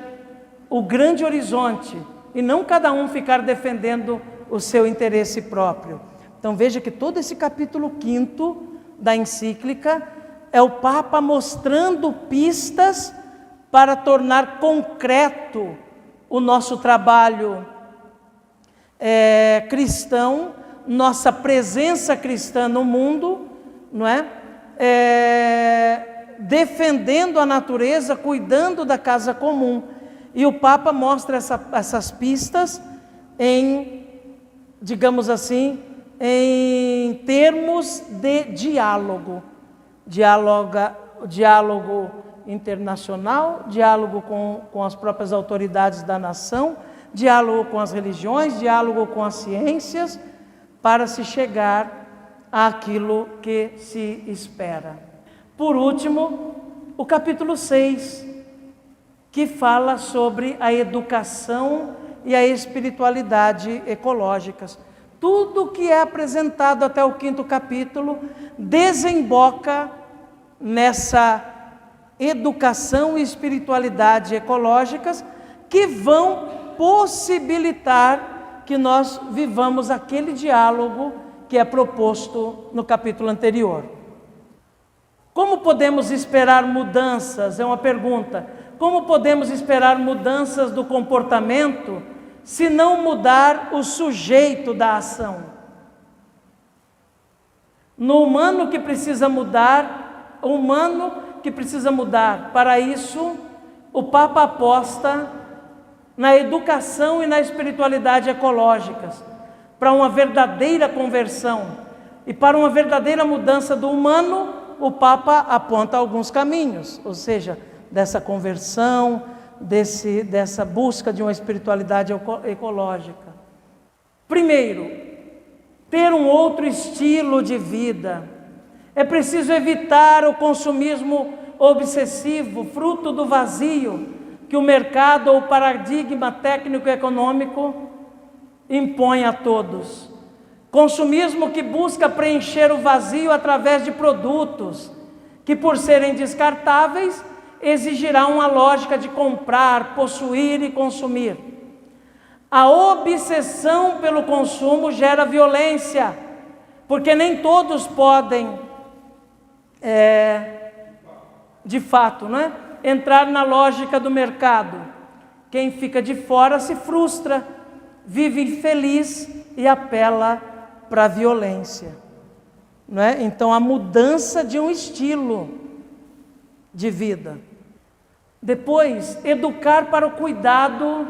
o grande horizonte e não cada um ficar defendendo o seu interesse próprio. Então veja que todo esse capítulo 5º da encíclica é o Papa mostrando pistas para tornar concreto o nosso trabalho cristão, nossa presença cristã no mundo, não é? Defendendo a natureza, cuidando da casa comum. E o Papa mostra essas pistas em, digamos assim, em termos de diálogo. Diálogo internacional, diálogo com as próprias autoridades da nação, diálogo com as religiões, diálogo com as ciências, para se chegar àquilo que se espera. Por último, o capítulo 6, que fala sobre a educação e a espiritualidade ecológicas. Tudo que é apresentado até o 5º capítulo desemboca nessa educação e espiritualidade ecológicas que vão possibilitar que nós vivamos aquele diálogo que é proposto no capítulo anterior. Como podemos esperar mudanças? É uma pergunta. Como podemos esperar mudanças do comportamento se não mudar o sujeito da ação? No humano que precisa mudar, Para isso, o Papa aposta na educação e na espiritualidade ecológicas, para uma verdadeira conversão e para uma verdadeira mudança do humano. O Papa aponta alguns caminhos, ou seja, dessa conversão, dessa busca de uma espiritualidade ecológica. Primeiro, ter um outro estilo de vida. É preciso evitar o consumismo obsessivo, fruto do vazio que o mercado ou o paradigma técnico-econômico impõe a todos. Consumismo que busca preencher o vazio através de produtos que, por serem descartáveis, exigirá uma lógica de comprar, possuir e consumir. A obsessão pelo consumo gera violência, porque nem todos podem, de fato, entrar na lógica do mercado. Quem fica de fora se frustra, vive infeliz e apela para a violência. Então, a mudança de um estilo de vida. Depois, educar para o cuidado,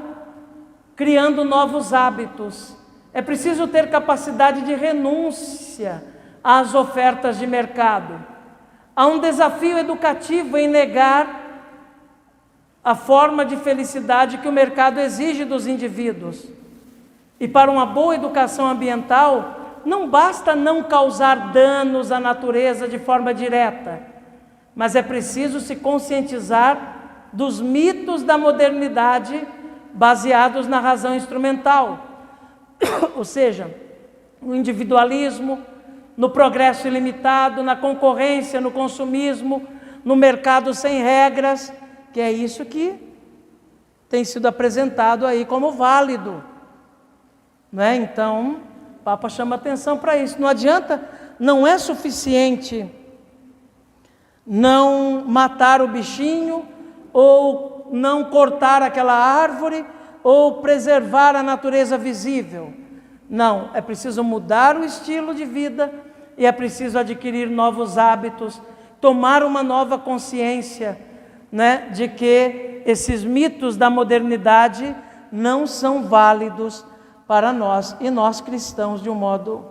criando novos hábitos. É preciso ter capacidade de renúncia às ofertas de mercado. Há um desafio educativo em negar a forma de felicidade que o mercado exige dos indivíduos. E para uma boa educação ambiental, não basta não causar danos à natureza de forma direta, mas é preciso se conscientizar dos mitos da modernidade baseados na razão instrumental, ou seja, no individualismo, no progresso ilimitado, na concorrência, no consumismo, no mercado sem regras, que é isso que tem sido apresentado aí como válido. Então, o Papa chama atenção para isso. Não adianta, não é suficiente não matar o bichinho, ou não cortar aquela árvore, ou preservar a natureza visível. Não, é preciso mudar o estilo de vida e é preciso adquirir novos hábitos, tomar uma nova consciência, de que esses mitos da modernidade não são válidos para nós, e nós cristãos de um modo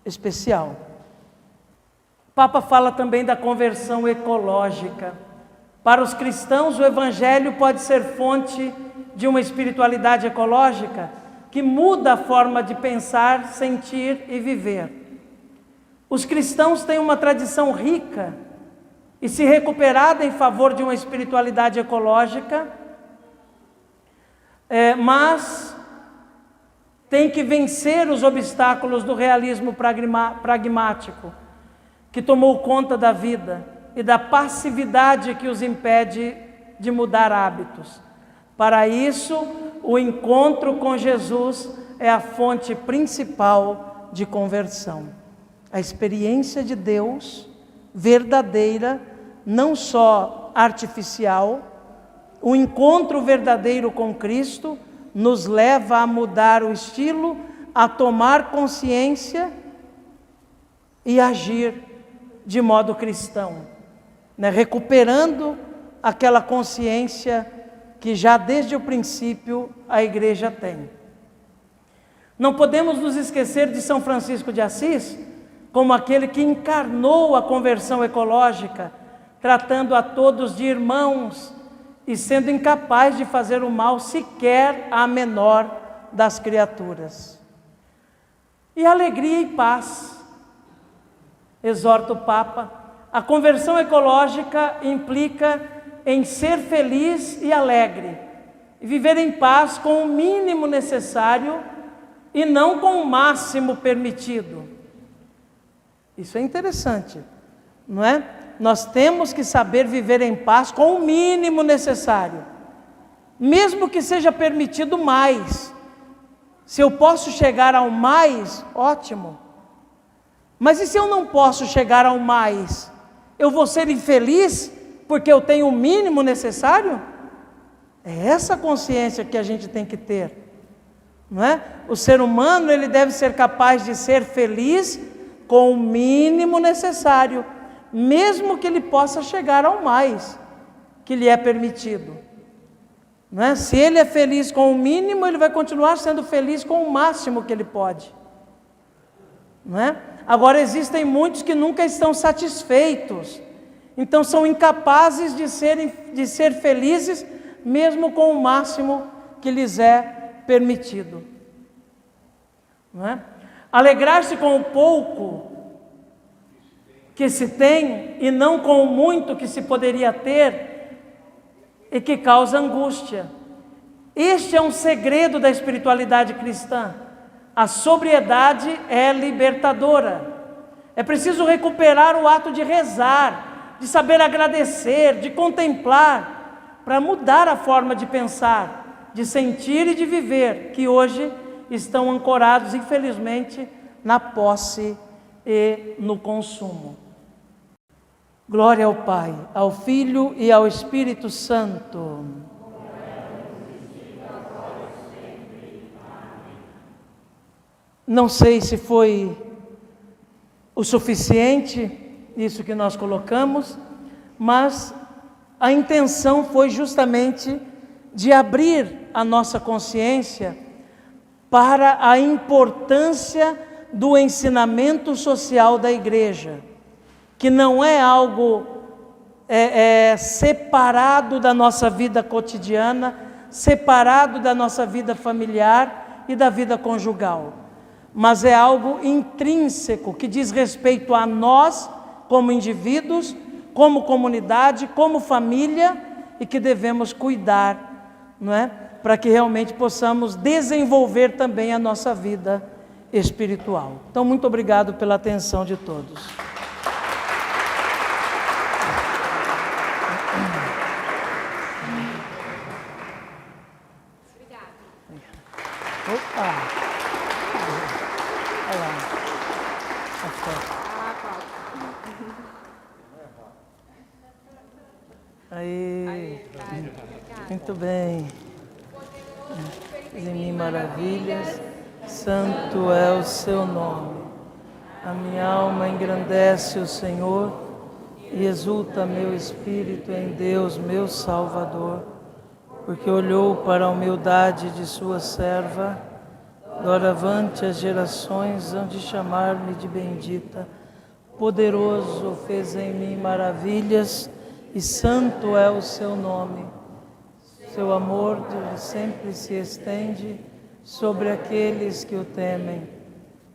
especial. O Papa fala também da conversão ecológica. Para os cristãos, o Evangelho pode ser fonte de uma espiritualidade ecológica que muda a forma de pensar, sentir e viver. Os cristãos têm uma tradição rica e, se recuperada em favor de uma espiritualidade ecológica, mas tem que vencer os obstáculos do realismo pragmático, que tomou conta da vida, e da passividade que os impede de mudar hábitos. Para isso, o encontro com Jesus é a fonte principal de conversão. A experiência de Deus verdadeira, não só artificial, o encontro verdadeiro com Cristo nos leva a mudar o estilo, a tomar consciência e agir de modo cristão, né? Recuperando aquela consciência que já desde o princípio a igreja tem. Não podemos nos esquecer de São Francisco de Assis, como aquele que encarnou a conversão ecológica, tratando a todos de irmãos e sendo incapaz de fazer o mal sequer à menor das criaturas. E alegria e paz, exorta o Papa. A conversão ecológica implica em ser feliz e alegre, e viver em paz com o mínimo necessário e não com o máximo permitido. Isso é interessante, não é? Nós temos que saber viver em paz com o mínimo necessário, mesmo que seja permitido mais. Se eu posso chegar ao mais, ótimo. Mas e se eu não posso chegar ao mais? Eu vou ser infeliz porque eu tenho o mínimo necessário? É essa consciência que a gente tem que ter, não é? O ser humano, ele deve ser capaz de ser feliz com o mínimo necessário, mesmo que ele possa chegar ao mais que lhe é permitido, não é? Se ele é feliz com o mínimo, ele vai continuar sendo feliz com o máximo que ele pode, não é? Agora, existem muitos que nunca estão satisfeitos, então são incapazes de ser felizes, mesmo com o máximo que lhes é permitido, não é? Alegrar-se com o pouco que se tem e não com o muito que se poderia ter e que causa angústia. Este é um segredo da espiritualidade cristã. A sobriedade é libertadora. É preciso recuperar o ato de rezar, de saber agradecer, de contemplar, para mudar a forma de pensar, de sentir e de viver, que hoje estão ancorados, infelizmente, na posse e no consumo. Glória ao Pai, ao Filho e ao Espírito Santo. Não sei se foi o suficiente isso que nós colocamos, mas a intenção foi justamente de abrir a nossa consciência para a importância do ensinamento social da igreja, que não é algo separado da nossa vida cotidiana, separado da nossa vida familiar e da vida conjugal, mas é algo intrínseco que diz respeito a nós como indivíduos, como comunidade, como família, e que devemos cuidar, não é? Para que realmente possamos desenvolver também a nossa vida espiritual. Então, muito obrigado pela atenção de todos. Obrigada. Opa! Olha lá. Aí. Muito bem. Fez em mim maravilhas, santo é o seu nome. A minha alma engrandece o Senhor e exulta meu espírito em Deus, meu Salvador, porque olhou para a humildade de sua serva. Doravante as gerações hão de chamar-me de bendita. Poderoso fez em mim maravilhas e santo é o seu nome. Seu amor sempre se estende sobre aqueles que o temem.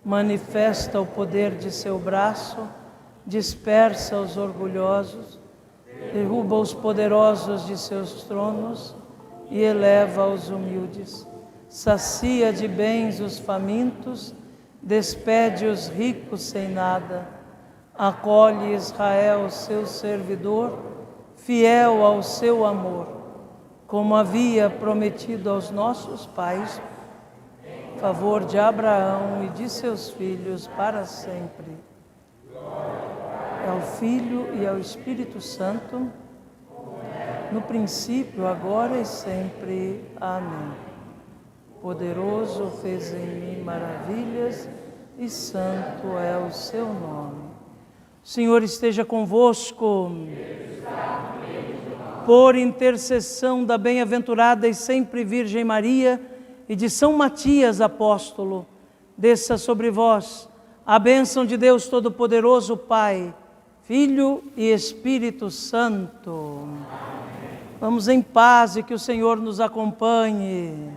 Manifesta o poder de seu braço, dispersa os orgulhosos, derruba os poderosos de seus tronos e eleva os humildes. Sacia de bens os famintos, despede os ricos sem nada. Acolhe Israel, seu servidor, fiel ao seu amor, como havia prometido aos nossos pais, favor de Abraão e de seus filhos para sempre. Ao Filho e ao Espírito Santo, no princípio, agora e sempre. Amém. Poderoso fez em mim maravilhas e santo é o seu nome. O Senhor esteja convosco. Por intercessão da bem-aventurada e sempre Virgem Maria e de São Matias apóstolo, desça sobre vós a bênção de Deus Todo-Poderoso, Pai, Filho e Espírito Santo. Vamos em paz e que o Senhor nos acompanhe.